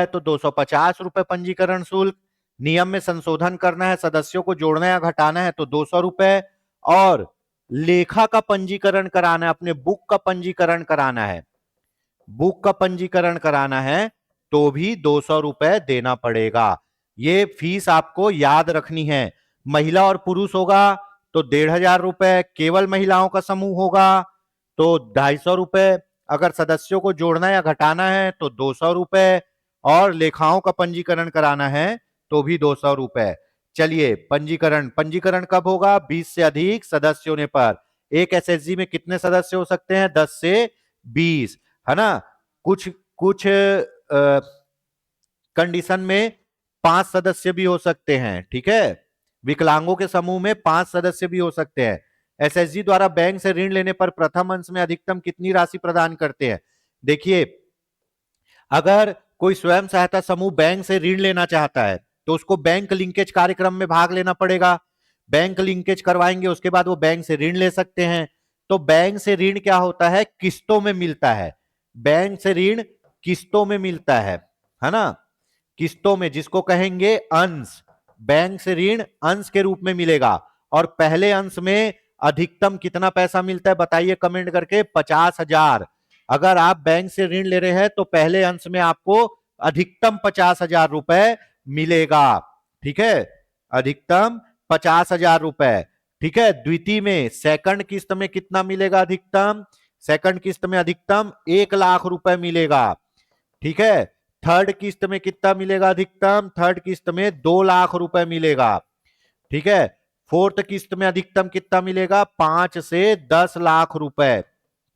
तो 250 रुपए पंजीकरण शुल्क। नियम में संशोधन करना है, सदस्यों को जोड़ना या घटाना है तो 200 रुपए। और लेखा का पंजीकरण कराना है, अपने बुक का पंजीकरण कराना है, बुक का पंजीकरण कराना है तो भी 200 रुपए देना पड़ेगा। ये फीस आपको याद रखनी है। महिला और पुरुष होगा तो 1500 रुपए, केवल महिलाओं का समूह होगा तो 250 रुपए, अगर सदस्यों को जोड़ना या घटाना है तो 200 रुपए और लेखाओं का पंजीकरण कराना है तो भी 200 रुपए। चलिए पंजीकरण कब होगा? 20 से अधिक सदस्य होने पर। एक एसएसजी में कितने सदस्य हो सकते हैं? 10 से 20, है ना? कुछ कुछ कंडीशन में 5 सदस्य भी हो सकते हैं। ठीक है, विकलांगों के समूह में 5 सदस्य भी हो सकते हैं। एसएसजी द्वारा बैंक से ऋण लेने पर प्रथम अंश में अधिकतम कितनी राशि प्रदान करते हैं? देखिए, अगर कोई स्वयं सहायता समूह बैंक से ऋण लेना चाहता है तो उसको बैंक लिंकेज कार्यक्रम में भाग लेना पड़ेगा। बैंक लिंकेज करवाएंगे, उसके बाद वो बैंक से ऋण ले सकते हैं। तो बैंक से ऋण क्या होता है? किस्तों में मिलता है। बैंक से ऋण किस्तों में मिलता है ना? किस्तों में, जिसको कहेंगे अंश। बैंक से ऋण अंश के रूप में मिलेगा। और पहले अंश में अधिकतम कितना पैसा मिलता है बताइए कमेंट करके? 50,000। अगर आप बैंक से ऋण ले रहे हैं तो पहले अंश में आपको अधिकतम 50,000 रुपए मिलेगा। ठीक है, अधिकतम 50,000 रुपए। ठीक है, द्वितीय में सेकंड किस्त में कितना मिलेगा? अधिकतम सेकंड किस्त में अधिकतम 1 लाख रुपए मिलेगा। ठीक है, थर्ड किस्त में कितना मिलेगा? अधिकतम थर्ड किस्त में 2 लाख रुपए मिलेगा। ठीक है, फोर्थ किस्त में अधिकतम कितना मिलेगा? 5 से 10 लाख रुपए।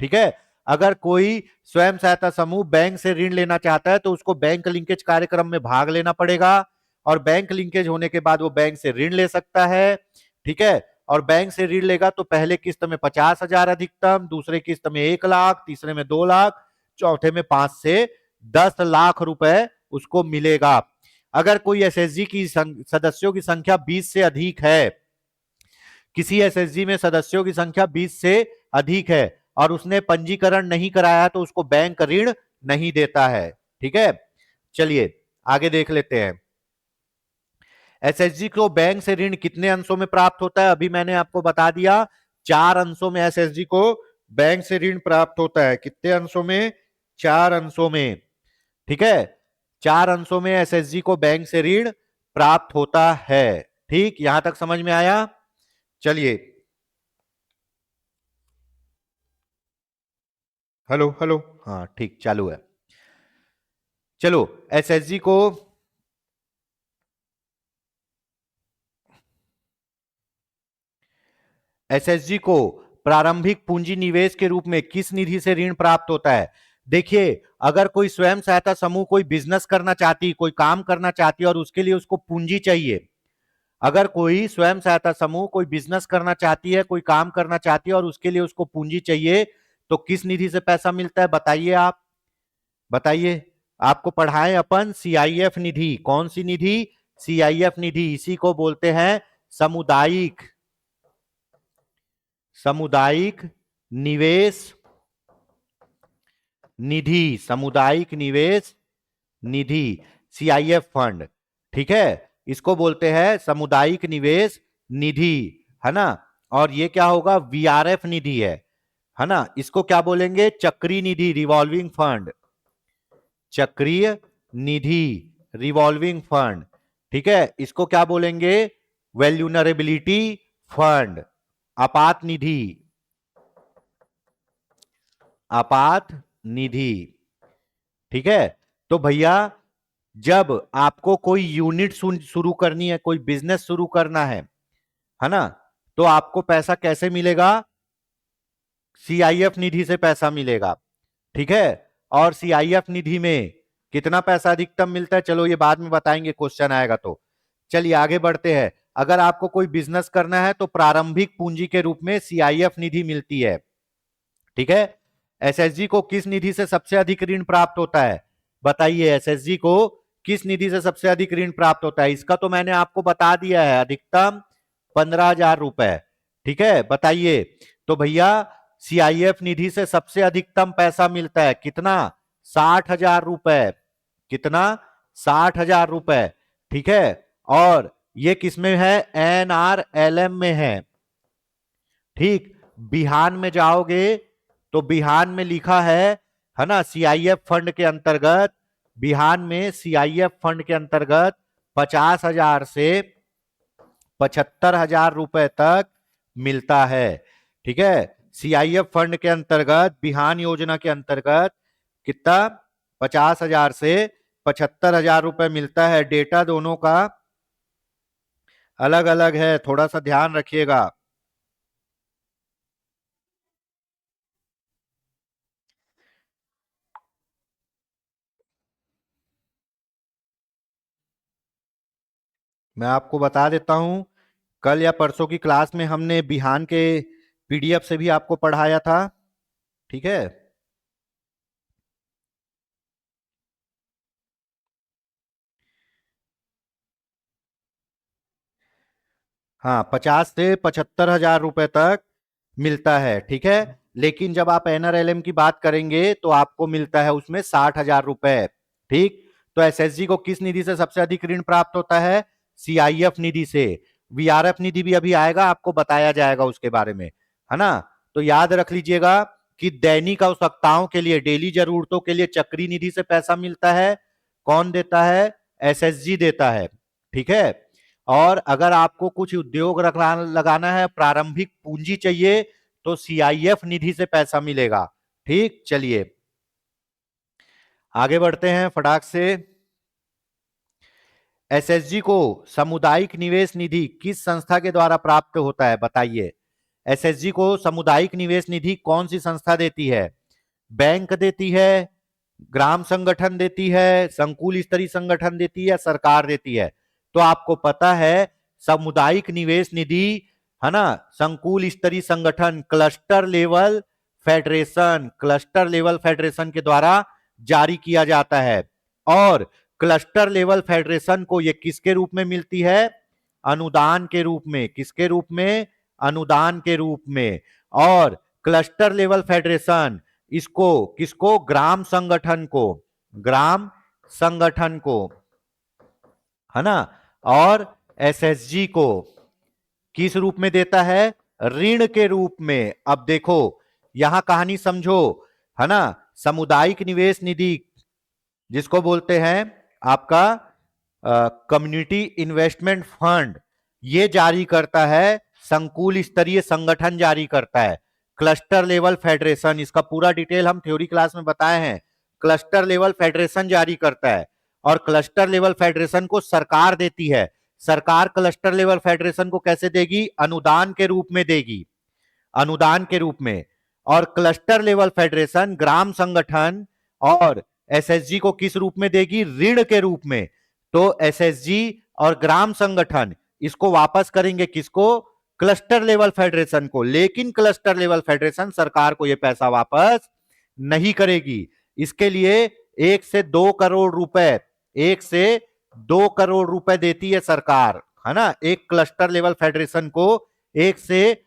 ठीक है, अगर कोई स्वयं सहायता समूह बैंक से ऋण लेना चाहता है तो उसको बैंक लिंकेज कार्यक्रम में भाग लेना पड़ेगा। और बैंक लिंकेज होने के बाद वो बैंक से ऋण ले सकता है। ठीक है, और बैंक से ऋण लेगा तो पहले किस्त में 50,000 अधिकतम, दूसरे किस्त में 1 लाख, तीसरे में 2 लाख, चौथे में 5 से 10 लाख रुपए उसको मिलेगा। अगर कोई एसएचजी की सदस्यों की संख्या 20 से अधिक है, किसी एसएचजी में सदस्यों की संख्या 20 से अधिक है और उसने पंजीकरण नहीं कराया तो उसको बैंक ऋण नहीं देता है। ठीक है, चलिए आगे देख लेते हैं। एसएचजी को बैंक से ऋण कितने अंशों में प्राप्त होता है? अभी मैंने आपको बता दिया, 4 अंशों में एसएचजी को बैंक से ऋण प्राप्त होता है। कितने अंशों में? 4 अंशों में। ठीक है, 4 अंशों में एसएचजी को बैंक से ऋण प्राप्त होता है। ठीक, यहां तक समझ में आया? चलिए, हेलो हेलो, हाँ ठीक चालू है। चलो, एसएचजी को एसएचजी को प्रारंभिक पूंजी निवेश के रूप में किस निधि से ऋण प्राप्त होता है? देखिए, अगर कोई स्वयं सहायता समूह कोई बिजनेस करना चाहती, कोई काम करना चाहती है और उसके लिए उसको पूंजी चाहिए, अगर कोई स्वयं सहायता समूह कोई बिजनेस करना चाहती है, कोई काम करना चाहती है और उसके लिए उसको पूंजी चाहिए, तो किस निधि से पैसा मिलता है? बताइए, आप बताइए। आपको पढ़ाएं अपन सीआईएफ निधि। कौन सी निधि? सीआईएफ निधि। इसी को बोलते हैं सामुदायिक सामुदायिक निवेश निधि। सामुदायिक निवेश निधि, सीआईएफ फंड। ठीक है, इसको बोलते हैं सामुदायिक निवेश निधि, है ना। और ये क्या होगा? वीआरएफ निधि है ना। इसको क्या बोलेंगे? चक्रीय निधि, रिवॉल्विंग फंड। चक्रीय निधि, रिवॉल्विंग फंड। ठीक है, इसको क्या बोलेंगे? वैल्यूनरेबिलिटी फंड, आपात निधि, आपात निधि। ठीक है, तो भैया जब आपको कोई यूनिट शुरू करनी है, कोई बिजनेस शुरू करना है ना, तो आपको पैसा कैसे मिलेगा? सीआईएफ निधि से पैसा मिलेगा। ठीक है, और सीआईएफ निधि में कितना पैसा अधिकतम मिलता है, चलो ये बाद में बताएंगे, क्वेश्चन आएगा तो। चलिए आगे बढ़ते हैं। अगर आपको कोई बिजनेस करना है तो प्रारंभिक पूंजी के रूप में सीआईएफ निधि मिलती है। ठीक है, एसएचजी को किस निधि से सबसे अधिक ऋण प्राप्त होता है? बताइए, एसएचजी को किस निधि से सबसे अधिक ऋण प्राप्त होता है? इसका तो मैंने आपको बता दिया है, अधिकतम 15,000 रुपए। ठीक है, बताइए। तो भैया सीआईएफ निधि से सबसे अधिकतम पैसा मिलता है कितना? 60,000 रुपए। कितना? 60,000 रुपए। ठीक है, और ये किसमें है? एनआरएलएम में है। ठीक, बिहान में जाओगे तो बिहान में लिखा है ना, सीआईएफ फंड के अंतर्गत, बिहान में सीआईएफ फंड के अंतर्गत 50,000 से 75,000 रुपए तक मिलता है। ठीक है, सीआईएफ फंड के अंतर्गत, बिहान योजना के अंतर्गत कितना? 50,000 से 75,000 रुपए मिलता है। डेटा दोनों का अलग अलग है, थोड़ा सा ध्यान रखिएगा। मैं आपको बता देता हूं, कल या परसों की क्लास में हमने बिहान के पीडीएफ से भी आपको पढ़ाया था। ठीक है, हाँ, 50 से 75,000 रुपए तक मिलता है। ठीक है, लेकिन जब आप एनआरएलएम की बात करेंगे तो आपको मिलता है उसमें 60,000 रुपए। ठीक, तो एसएचजी को किस निधि से सबसे अधिक ऋण प्राप्त होता है? सीआईएफ निधि से। वीआरएफ निधि भी अभी आएगा, आपको बताया जाएगा उसके बारे में, है ना। तो याद रख लीजिएगा कि दैनिक आवश्यकताओं के लिए, डेली जरूरतों के लिए चक्रीय निधि से पैसा मिलता है। कौन देता है? एसएचजी देता है। ठीक है, और अगर आपको कुछ उद्योग लगाना है, प्रारंभिक पूंजी चाहिए, तो सीआईएफ निधि से पैसा मिलेगा। ठीक, चलिए आगे बढ़ते हैं फटाक से। एसएचजी को सामुदायिक निवेश निधि किस संस्था के द्वारा प्राप्त होता है? बताइए, एसएचजी को सामुदायिक निवेश निधि कौन सी संस्था देती है? बैंक देती है, ग्राम संगठन देती है, संकुल स्तरीय संगठन देती है, सरकार देती है? तो आपको पता है सामुदायिक निवेश निधि, है ना, संकुल स्तरीय संगठन, cluster level federation, cluster level federation के द्वारा जारी किया जाता है। और क्लस्टर लेवल फेडरेशन को ये किसके रूप में मिलती है? अनुदान के रूप में। किसके रूप में? अनुदान के रूप में। और क्लस्टर लेवल फेडरेशन इसको किसको? ग्राम संगठन को, ग्राम संगठन को, है ना। और एसएसजी को किस रूप में देता है? ऋण के रूप में। अब देखो यहां कहानी समझो, है ना। सामुदायिक निवेश निधि जिसको बोलते हैं आपका कम्युनिटी इन्वेस्टमेंट फंड, ये जारी करता है, संकुल स्तरीय संगठन जारी करता है। क्लस्टर लेवल फेडरेशन, इसका पूरा डिटेल हम थ्योरी क्लास में बताए हैं, क्लस्टर लेवल फेडरेशन जारी करता है। और क्लस्टर लेवल फेडरेशन को सरकार देती है। सरकार क्लस्टर लेवल फेडरेशन को कैसे देगी? अनुदान के रूप में देगी, अनुदान के रूप में। और क्लस्टर लेवल फेडरेशन ग्राम संगठन और एसएसजी को किस रूप में देगी? ऋण के रूप में। तो एसएसजी और ग्राम संगठन इसको वापस करेंगे किसको? क्लस्टर लेवल फेडरेशन को। लेकिन क्लस्टर लेवल फेडरेशन सरकार को यह पैसा वापस नहीं करेगी। इसके लिए 1 से 2 करोड़ रुपए, 1 से 2 करोड़ रुपए देती है सरकार, है ना। एक क्लस्टर लेवल फेडरेशन को 1 से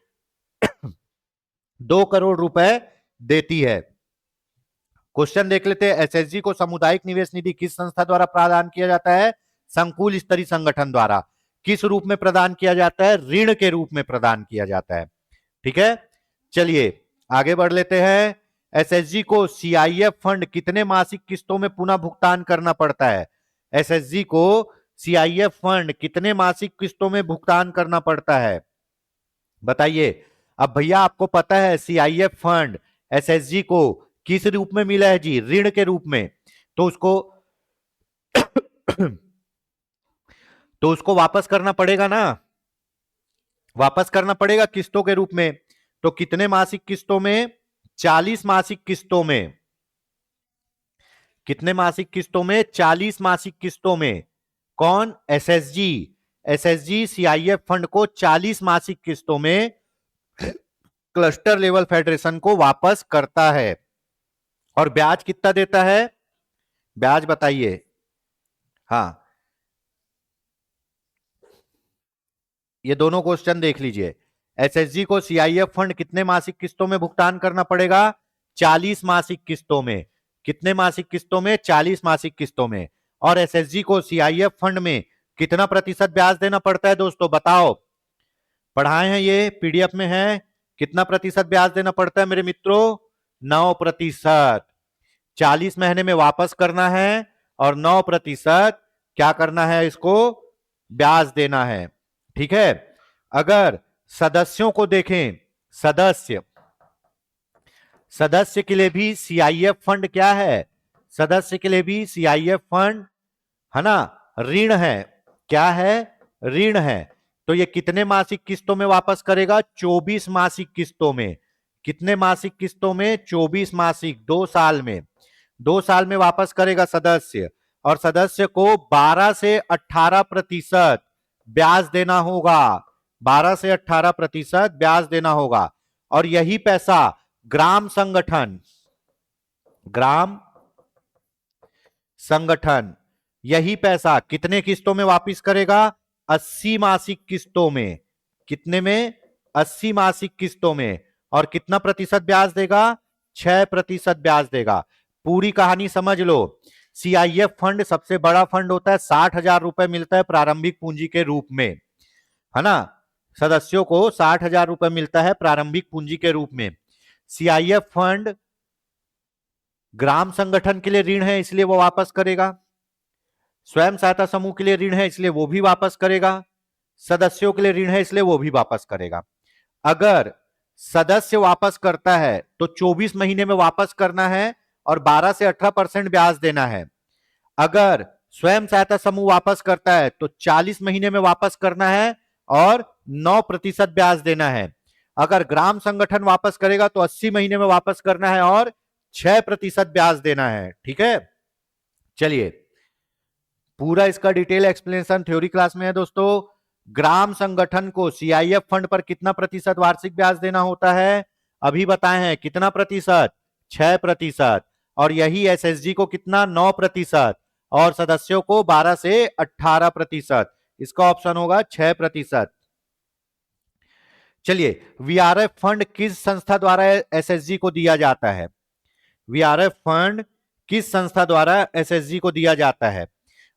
2 करोड़ रुपए देती है। क्वेश्चन देख लेते हैं, एसएसजी को सामुदायिक निवेश निधि किस संस्था द्वारा प्रदान किया जाता है? संकुल स्तरीय संगठन द्वारा। किस रूप में प्रदान किया जाता है? ऋण के रूप में प्रदान किया जाता है। ठीक है, चलिए आगे बढ़ लेते हैं। एसएसजी को सीआईएफ फंड कितने मासिक किस्तों में पुनः भुगतान करना पड़ता है? एसएसजी को सीआईएफ फंड कितने मासिक किस्तों में भुगतान करना पड़ता है? बताइए। अब भैया आपको पता है सीआईएफ फंड एसएसजी को किस रूप में मिला है जी? ऋण के रूप में। तो उसको वापस करना पड़ेगा ना, वापस करना पड़ेगा किस्तों के रूप में। तो कितने मासिक किस्तों में? 40 मासिक किस्तों में। कितने मासिक किस्तों में? 40 मासिक किस्तों में। कौन? एसएसजी। एसएसजी सीआईएफ फंड को 40 मासिक किस्तों में क्लस्टर लेवल फेडरेशन को वापस करता है। और ब्याज कितना देता है? ब्याज बताइए। हाँ, ये दोनों क्वेश्चन देख लीजिए। एसएसजी को सीआईएफ फंड कितने मासिक किस्तों में भुगतान करना पड़ेगा? 40 मासिक किस्तों में। कितने मासिक किस्तों में? 40 मासिक किस्तों में। और एसएसजी को सीआईएफ फंड में कितना प्रतिशत ब्याज देना पड़ता है दोस्तों? बताओ, पढ़ाए हैं, ये पीडीएफ में है। कितना प्रतिशत ब्याज देना पड़ता है मेरे मित्रों? 9%। 40 महीने में वापस करना है और 9% क्या करना है? इसको ब्याज देना है। ठीक है। अगर सदस्यों को देखें, सदस्य के लिए भी सीआईएफ फंड क्या है? सदस्य के लिए भी सीआईएफ फंड, है ना, ऋण है। क्या है? ऋण है। तो ये कितने मासिक किस्तों में वापस करेगा? 24 मासिक किस्तों में। कितने मासिक किस्तों में? 24 मासिक। 2 साल में, 2 साल में वापस करेगा सदस्य। और सदस्य को 12 से 18% ब्याज देना होगा। 12 से 18% ब्याज देना होगा। और यही पैसा ग्राम संगठन, ग्राम संगठन यही पैसा कितने किस्तों में वापस करेगा? 80 मासिक किस्तों में। कितने में? 80 मासिक किस्तों में। और कितना प्रतिशत ब्याज देगा? 6% ब्याज देगा। पूरी कहानी समझ लो। सीआईएफ फंड सबसे बड़ा फंड होता है, 60,000 रुपए मिलता है प्रारंभिक पूंजी के रूप में, है ना। सदस्यों को 60,000 रुपए मिलता है प्रारंभिक पूंजी के रूप में। सीआईएफ फंड ग्राम संगठन के लिए ऋण है, इसलिए वो वापस करेगा। स्वयं सहायता समूह के लिए ऋण है, इसलिए वो भी वापस करेगा। सदस्यों के लिए ऋण है, इसलिए वो भी वापस करेगा। अगर सदस्य वापस करता है तो 24 महीने में वापस करना है और 12 से 18% ब्याज देना है। अगर स्वयं सहायता समूह वापस करता है तो 40 महीने में वापस करना है और 9% ब्याज देना है। अगर ग्राम संगठन वापस करेगा तो 80 महीने में वापस करना है और 6% ब्याज देना है। ठीक है, चलिए पूरा इसका डिटेल एक्सप्लेनेशन थ्योरी क्लास में है दोस्तों। ग्राम संगठन को सीआईएफ फंड पर कितना प्रतिशत वार्षिक ब्याज देना होता है, अभी बताए हैं कितना प्रतिशत, 6%। और यही एसएसजी को कितना, 9%। और सदस्यों को 12 से 18%। इसका ऑप्शन होगा 6%। चलिए, वीआरएफ फंड किस संस्था द्वारा एसएसजी को दिया जाता है? वीआरएफ फंड किस संस्था द्वारा एसएसजी को दिया जाता है?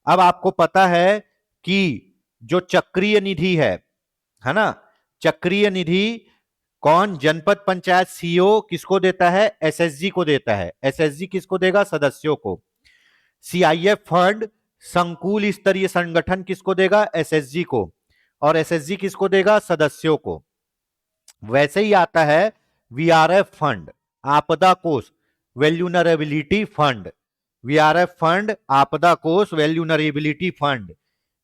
अब आपको पता है कि जो चक्रीय निधि है ना, चक्रीय निधि कौन, जनपद पंचायत सीओ किसको देता है, एसएसजी को देता है। एसएसजी किसको देगा, सदस्यों को। सीआईएफ फंड संकुल स्तरीय संगठन किसको देगा, एसएसजी को। और एसएसजी किसको देगा, सदस्यों को। वैसे ही आता है वीआरएफ फंड, आपदा कोष, वैल्यूनरेबिलिटी फंड। वीआरएफ फंड, आपदा कोष, वैल्यूनरेबिलिटी फंड,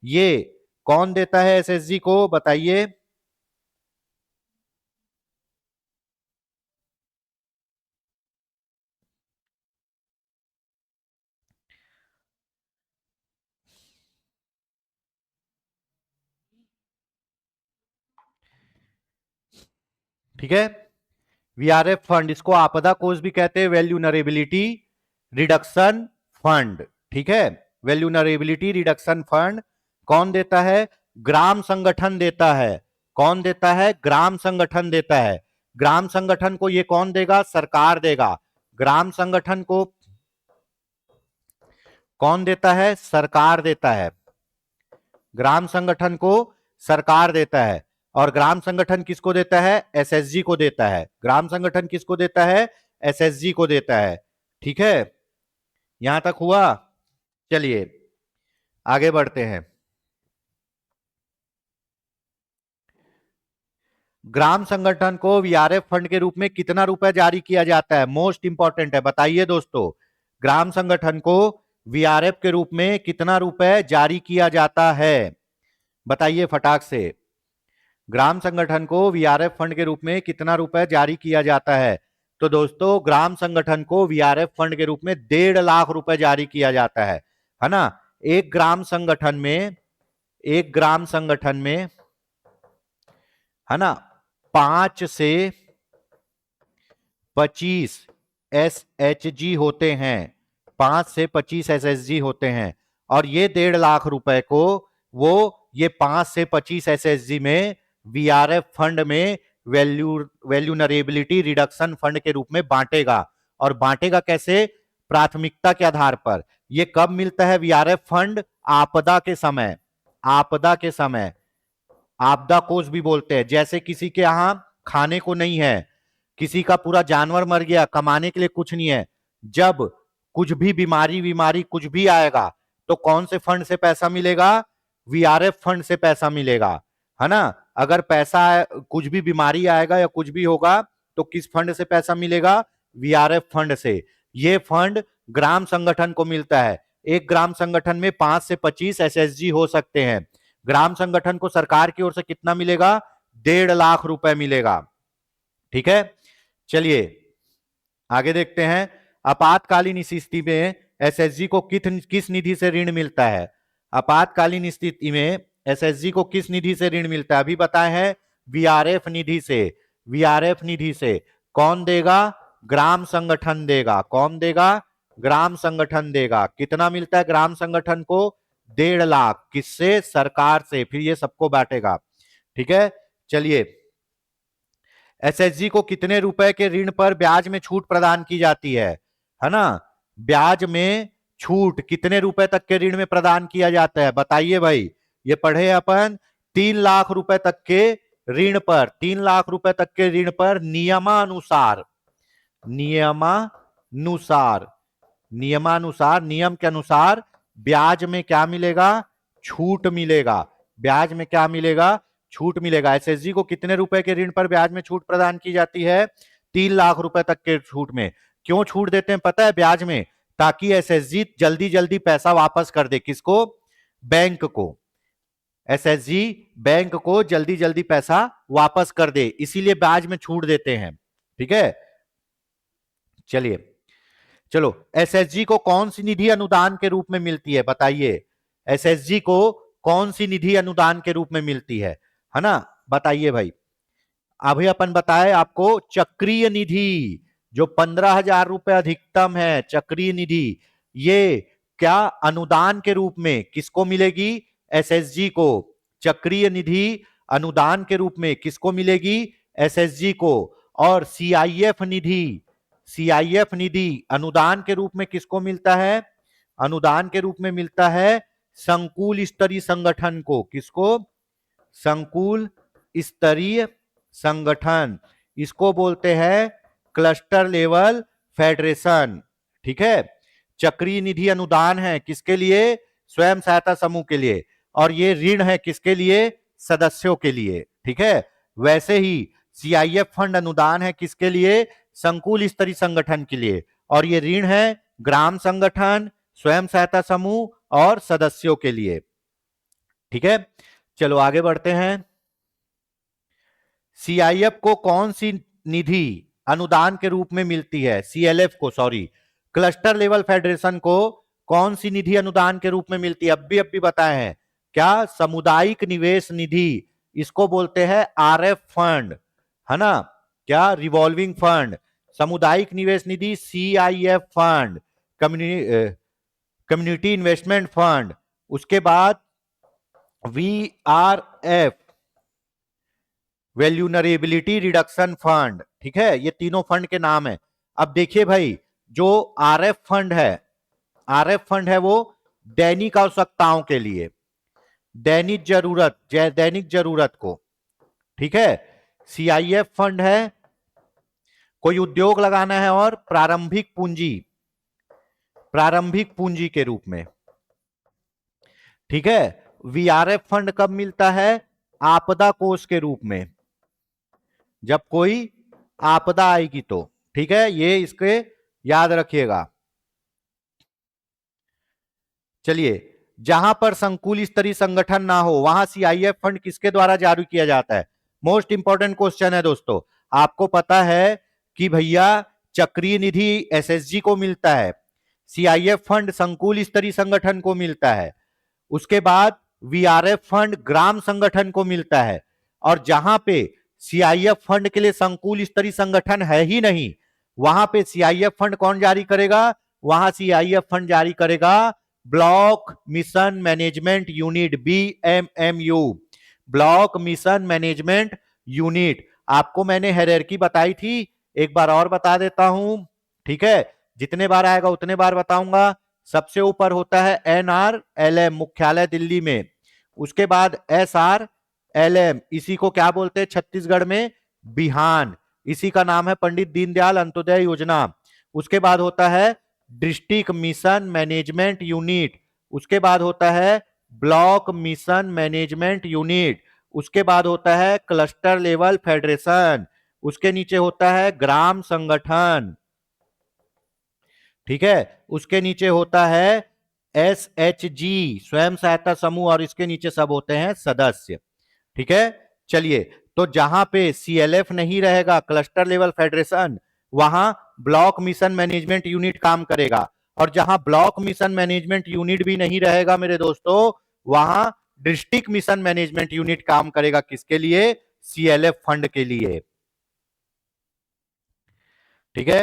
ये कौन देता है एसएसजी को, बताइए। ठीक है, वीआरएफ फंड, इसको आपदा कोष भी कहते हैं, वैल्यूनरेबिलिटी रिडक्शन फंड। ठीक है, वैल्यूनरेबिलिटी रिडक्शन फंड कौन देता है, ग्राम संगठन देता है। कौन देता है, ग्राम संगठन देता है। ग्राम संगठन को ये कौन देगा, सरकार देगा। ग्राम संगठन को कौन देता है, सरकार देता है। ग्राम संगठन को सरकार देता है। और ग्राम संगठन किसको देता है, एसएसजी को देता है। ग्राम संगठन किसको देता है, एसएसजी को देता है। ठीक है, यहां तक हुआ। चलिए आगे बढ़ते हैं। ग्राम संगठन को वीआरएफ फंड के रूप में कितना रुपए जारी किया जाता है, मोस्ट इंपॉर्टेंट है, बताइए दोस्तों। ग्राम संगठन को वीआरएफ के रूप में कितना रुपए जारी किया जाता है, बताइए फटाक से। ग्राम संगठन को वीआरएफ फंड के रूप में कितना रुपए जारी किया जाता है? तो दोस्तों, ग्राम संगठन को वीआरएफ फंड के रूप में 1.5 लाख रुपए जारी किया जाता है ना। एक ग्राम संगठन में, एक ग्राम संगठन में, है ना, 5 से 25 एसएचजी होते हैं। 5 से 25 एसएचजी होते हैं। और ये 1.5 लाख रुपए को वो ये 5 से 25 एसएचजी में वीआरएफ फंड में वैल्यूनरेबिलिटी रिडक्शन फंड के रूप में बांटेगा। और बांटेगा कैसे, प्राथमिकता के आधार पर। ये कब मिलता है वीआरएफ फंड, आपदा के समय। आपदा के समय, आपदा कोष भी बोलते हैं। जैसे किसी के यहां खाने को नहीं है, किसी का पूरा जानवर मर गया, कमाने के लिए कुछ नहीं है, जब कुछ भी बीमारी कुछ भी आएगा तो कौन से फंड से पैसा मिलेगा, वीआरएफ फंड से पैसा मिलेगा, है ना। अगर पैसा कुछ भी बीमारी आएगा या कुछ भी होगा तो किस फंड से पैसा मिलेगा, वीआरएफ फंड से। ये फंड ग्राम संगठन को मिलता है। एक ग्राम संगठन में 5 से 25 एसएचजी हो सकते हैं। ग्राम संगठन को सरकार की ओर से कितना मिलेगा, 1.5 लाख रुपए मिलेगा। ठीक है, चलिए आगे देखते हैं। आपातकालीन स्थिति में एसएचजी को किस निधि से ऋण मिलता है? आपातकालीन स्थिति में एसएचजी को किस निधि से ऋण मिलता है? अभी बताए हैं, वीआरएफ निधि से। वीआरएफ निधि से कौन देगा, ग्राम संगठन देगा। कौन देगा, ग्राम संगठन देगा। कितना मिलता है ग्राम संगठन को, 1.5 लाख। किससे, सरकार से। फिर ये सबको बांटेगा। ठीक है, चलिए, एसएचजी को कितने रुपए के ऋण पर ब्याज में छूट प्रदान की जाती है ना। ब्याज में छूट कितने रुपए तक के ऋण में प्रदान किया जाता है, बताइए भाई। ये पढ़े अपन, 3 लाख रुपए तक के ऋण पर, 3 लाख रुपए तक के ऋण पर नियमानुसार, नियमानुसार, नियमानुसार, नियम के अनुसार ब्याज में क्या मिलेगा, छूट मिलेगा। ब्याज में क्या मिलेगा, छूट मिलेगा। एसएचजी को कितने रुपए के ऋण पर ब्याज में छूट प्रदान की जाती है, 3 लाख रुपए तक के छूट में। क्यों छूट देते हैं पता है, ब्याज में, ताकि एसएचजी जल्दी जल्दी पैसा वापस कर दे। किसको, बैंक को। एसएचजी बैंक को जल्दी जल्दी पैसा वापस कर दे, इसीलिए ब्याज में छूट देते हैं। ठीक है, चलिए, चलो, एसएचजी को कौन सी निधि अनुदान के रूप में मिलती है, बताइए। एसएसजी को कौन सी निधि अनुदान के रूप में मिलती है ना? बताइए भाई। अभी अपन बताए आपको चक्रीय निधि, जो 15,000 रुपए अधिकतम है, चक्रीय निधि, ये क्या अनुदान के रूप में किसको मिलेगी? एसएसजी को। चक्रीय निधि अनुदान के रूप में किसको मिलेगी? एसएसजी को। और सीआईएफ निधि, सीआईएफ निधि अनुदान के रूप में किसको मिलता है? अनुदान के रूप में मिलता है संकुल स्तरीय संगठन को। किसको? संकुल स्तरीय संगठन, इसको बोलते हैं क्लस्टर लेवल फेडरेशन। ठीक है। चक्रीय निधि अनुदान है किसके लिए? स्वयं सहायता समूह के लिए। और ये ऋण है किसके लिए? सदस्यों के लिए। ठीक है। वैसे ही सीआईएफ फंड अनुदान है किसके लिए? संकुल स्तरीय संगठन के लिए। और ये ऋण है ग्राम संगठन, स्वयं सहायता समूह और सदस्यों के लिए। ठीक है। चलो आगे बढ़ते हैं। सीआईएफ को कौन सी निधि अनुदान के रूप में मिलती है? सीएलएफ को, सॉरी, क्लस्टर लेवल फेडरेशन को कौन सी निधि अनुदान के रूप में मिलती है? अब भी बताए हैं क्या? सामुदायिक निवेश निधि, इसको बोलते हैं आरएफ फंड, है ना? क्या? Revolving fund. सामुदायिक निवेश निधि CIF fund, community investment fund. उसके बाद वीआरएफ, वैल्यूनरेबिलिटी रिडक्शन फंड। ठीक है। ये तीनों फंड के नाम है। अब देखिए भाई, जो आरएफ फंड है, आरएफ फंड है वो दैनिक आवश्यकताओं के लिए, दैनिक जरूरत को। ठीक है। सीआईएफ फंड है कोई उद्योग लगाना है और प्रारंभिक पूंजी के रूप में। ठीक है। वीआरएफ फंड कब मिलता है? आपदा कोष के रूप में, जब कोई आपदा आएगी तो। ठीक है। ये इसके याद रखिएगा। चलिए, जहां पर संकुल स्तरीय संगठन ना हो वहां सीआईएफ फंड किसके द्वारा जारी किया जाता है? मोस्ट इंपॉर्टेंट क्वेश्चन है दोस्तों। आपको पता है कि भैया चक्रीय निधि एसएसजी को मिलता है, सीआईएफ फंड संकुल स्तरीय संगठन को मिलता है, उसके बाद वीआरएफ फंड ग्राम संगठन को मिलता है। और जहां पे सीआईएफ फंड के लिए संकुल स्तरीय संगठन है ही नहीं, वहां पे सीआईएफ फंड कौन जारी करेगा? वहां सीआईएफ फंड जारी करेगा block mission management unit, BMMU, block mission management unit. आपको मैंने हायरार्की बताई थी, एक बार और बता देता हूं। ठीक है। जितने बार आएगा उतने बार बताऊंगा। सबसे ऊपर होता है एनआरएलएम, मुख्यालय दिल्ली में। उसके बाद एसआरएलएम, इसी को क्या बोलते हैं छत्तीसगढ़ में? बिहान। इसी का नाम है पंडित दीनदयाल अंत्योदय योजना। उसके बाद होता है डिस्ट्रिक्ट मिशन मैनेजमेंट यूनिट। उसके बाद होता है ब्लॉक मिशन मैनेजमेंट यूनिट। उसके बाद होता है क्लस्टर लेवल फेडरेशन। उसके नीचे होता है ग्राम संगठन। ठीक है। उसके नीचे होता है एसएचजी, स्वयं सहायता समूह, और इसके नीचे सब होते हैं सदस्य। ठीक है। चलिए, तो जहां पे सीएलएफ नहीं रहेगा, क्लस्टर लेवल फेडरेशन, वहां ब्लॉक मिशन मैनेजमेंट यूनिट काम करेगा। और जहां ब्लॉक मिशन मैनेजमेंट यूनिट भी नहीं रहेगा मेरे दोस्तों, वहां डिस्ट्रिक्ट मिशन मैनेजमेंट यूनिट काम करेगा। किसके लिए? सीएलएफ फंड के लिए। ठीक है।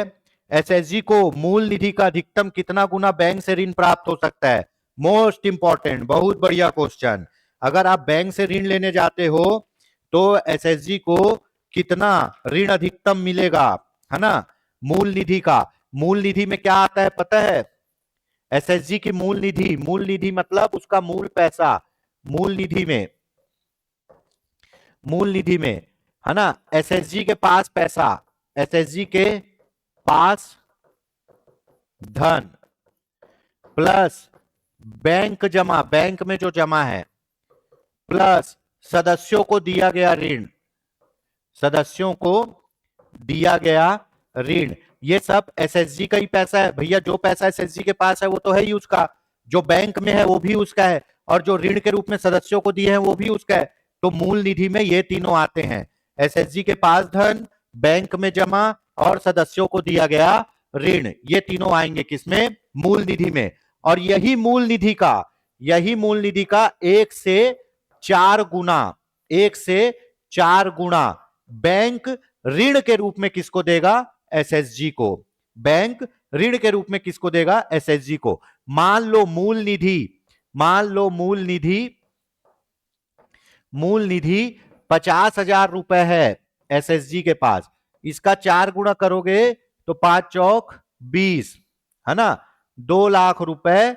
एसएसजी को मूल निधि का अधिकतम कितना गुना बैंक से ऋण प्राप्त हो सकता है? मोस्ट इंपॉर्टेंट, बहुत बढ़िया क्वेश्चन। अगर आप बैंक से ऋण लेने जाते हो तो एसएसजी को कितना ऋण अधिकतम मिलेगा, है ना? मूल निधि का, मूल निधि में क्या आता है पता है? एसएसजी की मूल निधि मतलब उसका मूल पैसा, मूल निधि में, है ना? एसएसजी के पास पैसा, एसएसजी के पास धन प्लस बैंक जमा, बैंक में जो जमा है, प्लस सदस्यों को दिया गया ऋण, सदस्यों को दिया गया ऋण, ये सब एसएसजी का ही पैसा है। भैया जो पैसा एसएसजी के पास है वो तो है ही उसका, जो बैंक में है वो भी उसका है, और जो ऋण के रूप में सदस्यों को दिए हैं वो भी उसका है। तो मूल निधि में ये तीनों आते हैं, एसएसजी के पास धन, बैंक में जमा और सदस्यों को दिया गया ऋण, ये तीनों आएंगे किसमें? मूल निधि में। और यही मूल निधि का, यही मूल निधि का 1 से 4 गुना, 1 से 4 गुना बैंक ऋण के रूप में किसको देगा? एसएसजी को। बैंक ऋण के रूप में किसको देगा? एसएसजी को। मान लो मूल निधि 50,000 रुपए है एसएसजी के पास। इसका 4 गुना करोगे तो 5 चौक 20, है ना? 2 लाख रुपए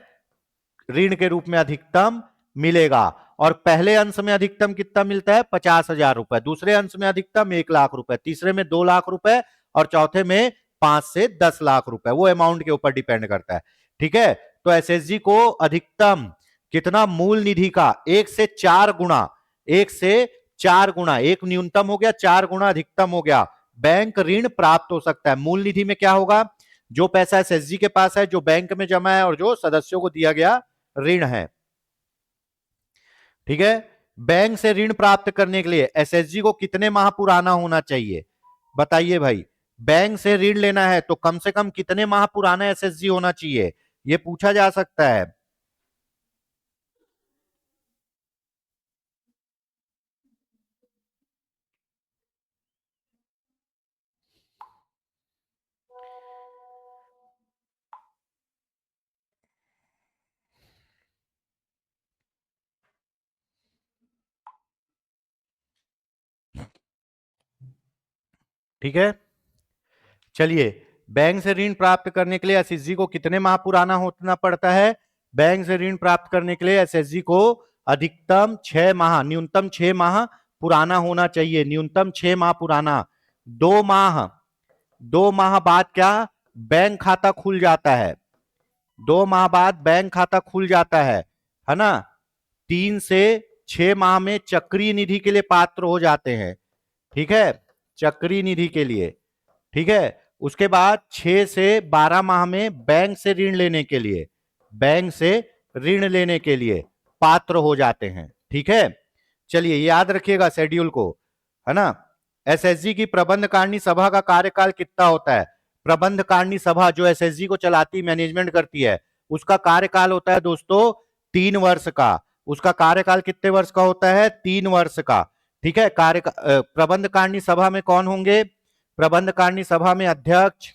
ऋण के रूप में अधिकतम मिलेगा। और पहले अंश में अधिकतम कितना मिलता है? 50,000 रुपए। दूसरे अंश में अधिकतम 1 लाख रुपए। तीसरे में 2 लाख रुपए और चौथे में 5 से 10 लाख रुपए। वो अमाउंट के ऊपर डिपेंड करता है। ठीक है, तो एसएसजी को अधिकतम कितना? मूल निधि का 1 से 4 गुना, 1 से 4 गुना, एक न्यूनतम हो गया, 4 गुना अधिकतम हो गया, बैंक ऋण प्राप्त हो सकता है। मूल निधि में क्या होगा? जो पैसा एसएसजी के पास है, जो बैंक में जमा है और जो सदस्यों को दिया गया ऋण है। ठीक है, बैंक से ऋण प्राप्त करने के लिए एसएसजी को कितने माह पुराना होना चाहिए? बताइए भाई, बैंक से ऋण लेना है तो कम से कम कितने माह पुराना एसएसजी होना चाहिए? यह पूछा जा सकता है। ठीक है, चलिए, बैंक से ऋण प्राप्त करने के लिए एसएसजी को कितने माह पुराना होना पड़ता है? बैंक से ऋण प्राप्त करने के लिए एसएसजी को अधिकतम 6 माह, न्यूनतम 6 माह पुराना होना चाहिए। न्यूनतम 6 माह पुराना। 2 माह बाद क्या? बैंक खाता खुल जाता है। 2 माह बाद बैंक खाता खुल जाता है ना? 3 से 6 माह में चक्रीय निधि के लिए पात्र हो जाते हैं। ठीक है, चक्रीय निधि के लिए। ठीक है, उसके बाद 6 से 12 माह में बैंक से ऋण लेने के लिए पात्र हो जाते हैं। ठीक है, चलिए याद रखिएगा शेड्यूल को, है ना? एसएसजी की प्रबंध कारिणी सभा का कार्यकाल कितना होता है? प्रबंध कारिणी सभा जो एसएसजी को चलाती, मैनेजमेंट करती है, उसका कार्यकाल होता है दोस्तों 3 वर्ष का। उसका कार्यकाल कितने वर्ष का होता है? 3 वर्ष का। ठीक है, प्रबंध कारिणी सभा में कौन होंगे? प्रबंध कारिणी सभा में अध्यक्ष,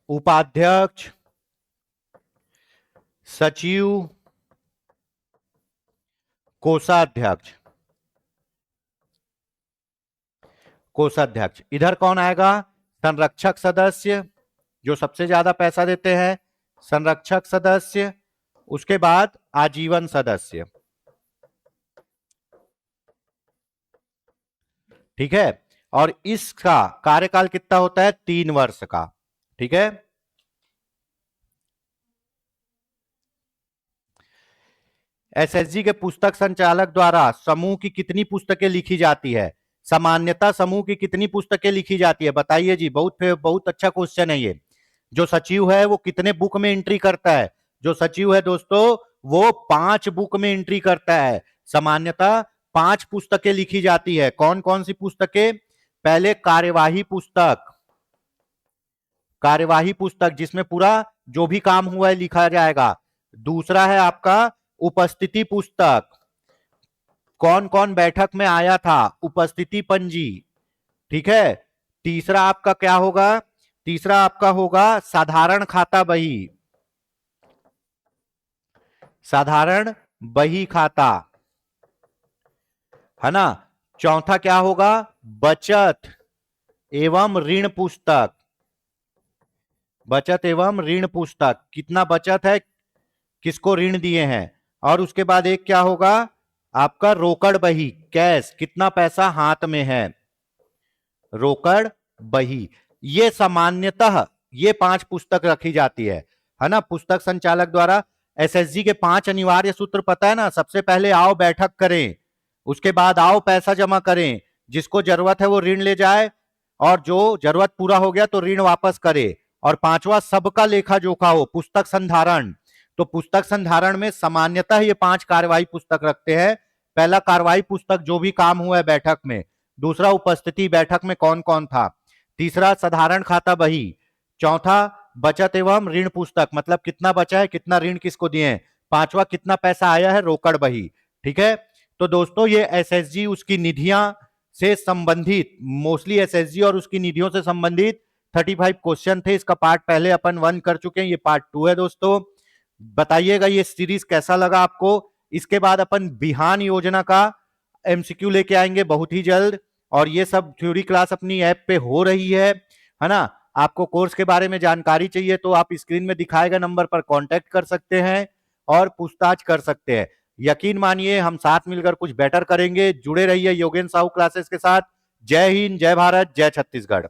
उपाध्यक्ष, सचिव, कोषाध्यक्ष। इधर कौन आएगा? संरक्षक सदस्य, जो सबसे ज्यादा पैसा देते हैं, संरक्षक सदस्य। उसके बाद आजीवन सदस्य। ठीक है, और इसका कार्यकाल कितना होता है? 3 वर्ष का। ठीक है, एसएसजी के पुस्तक संचालक द्वारा समूह की कितनी पुस्तकें लिखी जाती है? सामान्यतः समूह की कितनी पुस्तकें लिखी जाती है? बताइए जी, बहुत अच्छा क्वेश्चन है ये। जो सचिव है वो कितने बुक में एंट्री करता है? जो सचिव है दोस्तों वो 5 बुक में एंट्री करता है। सामान्यतः 5 पुस्तकें लिखी जाती है। कौन कौन सी पुस्तकें? पहले कार्यवाही पुस्तक जिसमें पूरा जो भी काम हुआ है लिखा जाएगा। दूसरा है आपका उपस्थिति पुस्तक, कौन कौन बैठक में आया था, उपस्थिति पंजी। ठीक है, तीसरा आपका क्या होगा? तीसरा आपका होगा साधारण खाता बही, साधारण बही खाता, है ना? चौथा क्या होगा? बचत एवं ऋण पुस्तक, बचत एवं ऋण पुस्तक, कितना बचत है, किसको ऋण दिए हैं। और उसके बाद एक क्या होगा? आपका रोकड़ बही, कैश, कितना पैसा हाथ में है, रोकड़ बही। ये सामान्यतः ये 5 पुस्तक रखी जाती है ना? पुस्तक संचालक द्वारा। एसएसजी के 5 अनिवार्य सूत्र पता है ना? सबसे पहले आओ बैठक करें, उसके बाद आओ पैसा जमा करें, जिसको जरूरत है वो ऋण ले जाए, और जो जरूरत पूरा हो गया तो ऋण वापस करे, और 5वां सबका लेखा जोखा हो, पुस्तक संधारण। तो पुस्तक संधारण में सामान्यतः ये 5 कार्यवाही पुस्तक रखते हैं। पहला कार्यवाही पुस्तक, जो भी काम हुआ है बैठक में। दूसरा उपस्थिति, बैठक में कौन कौन था। तीसरा साधारण खाता बही। चौथा बचत एवं ऋण पुस्तक, मतलब कितना बचा है, कितना ऋण किसको दिए हैं। पांचवा, कितना पैसा आया है, रोकड़ बही। ठीक है, तो दोस्तों ये एसएसजी उसकी निधियां से संबंधित, मोस्टली एसएसजी और उसकी निधियों से संबंधित 35 क्वेश्चन थे। इसका पार्ट पहले अपन 1 कर चुके हैं, ये पार्ट 2 है दोस्तों। बताइएगा ये सीरीज कैसा लगा आपको। इसके बाद अपन बिहान योजना का एमसीक्यू लेके आएंगे बहुत ही जल्द, और ये सब थ्योरी क्लास अपनी ऐप पे हो रही है ना। आपको कोर्स के बारे में जानकारी चाहिए तो आप स्क्रीन में दिखाएगा नंबर पर कांटेक्ट कर सकते हैं और पूछताछ कर सकते हैं। यकीन मानिए हम साथ मिलकर कुछ बेटर करेंगे। जुड़े रहिए योगेंद्र साहू क्लासेस के साथ। जय हिंद, जय भारत, जय छत्तीसगढ़।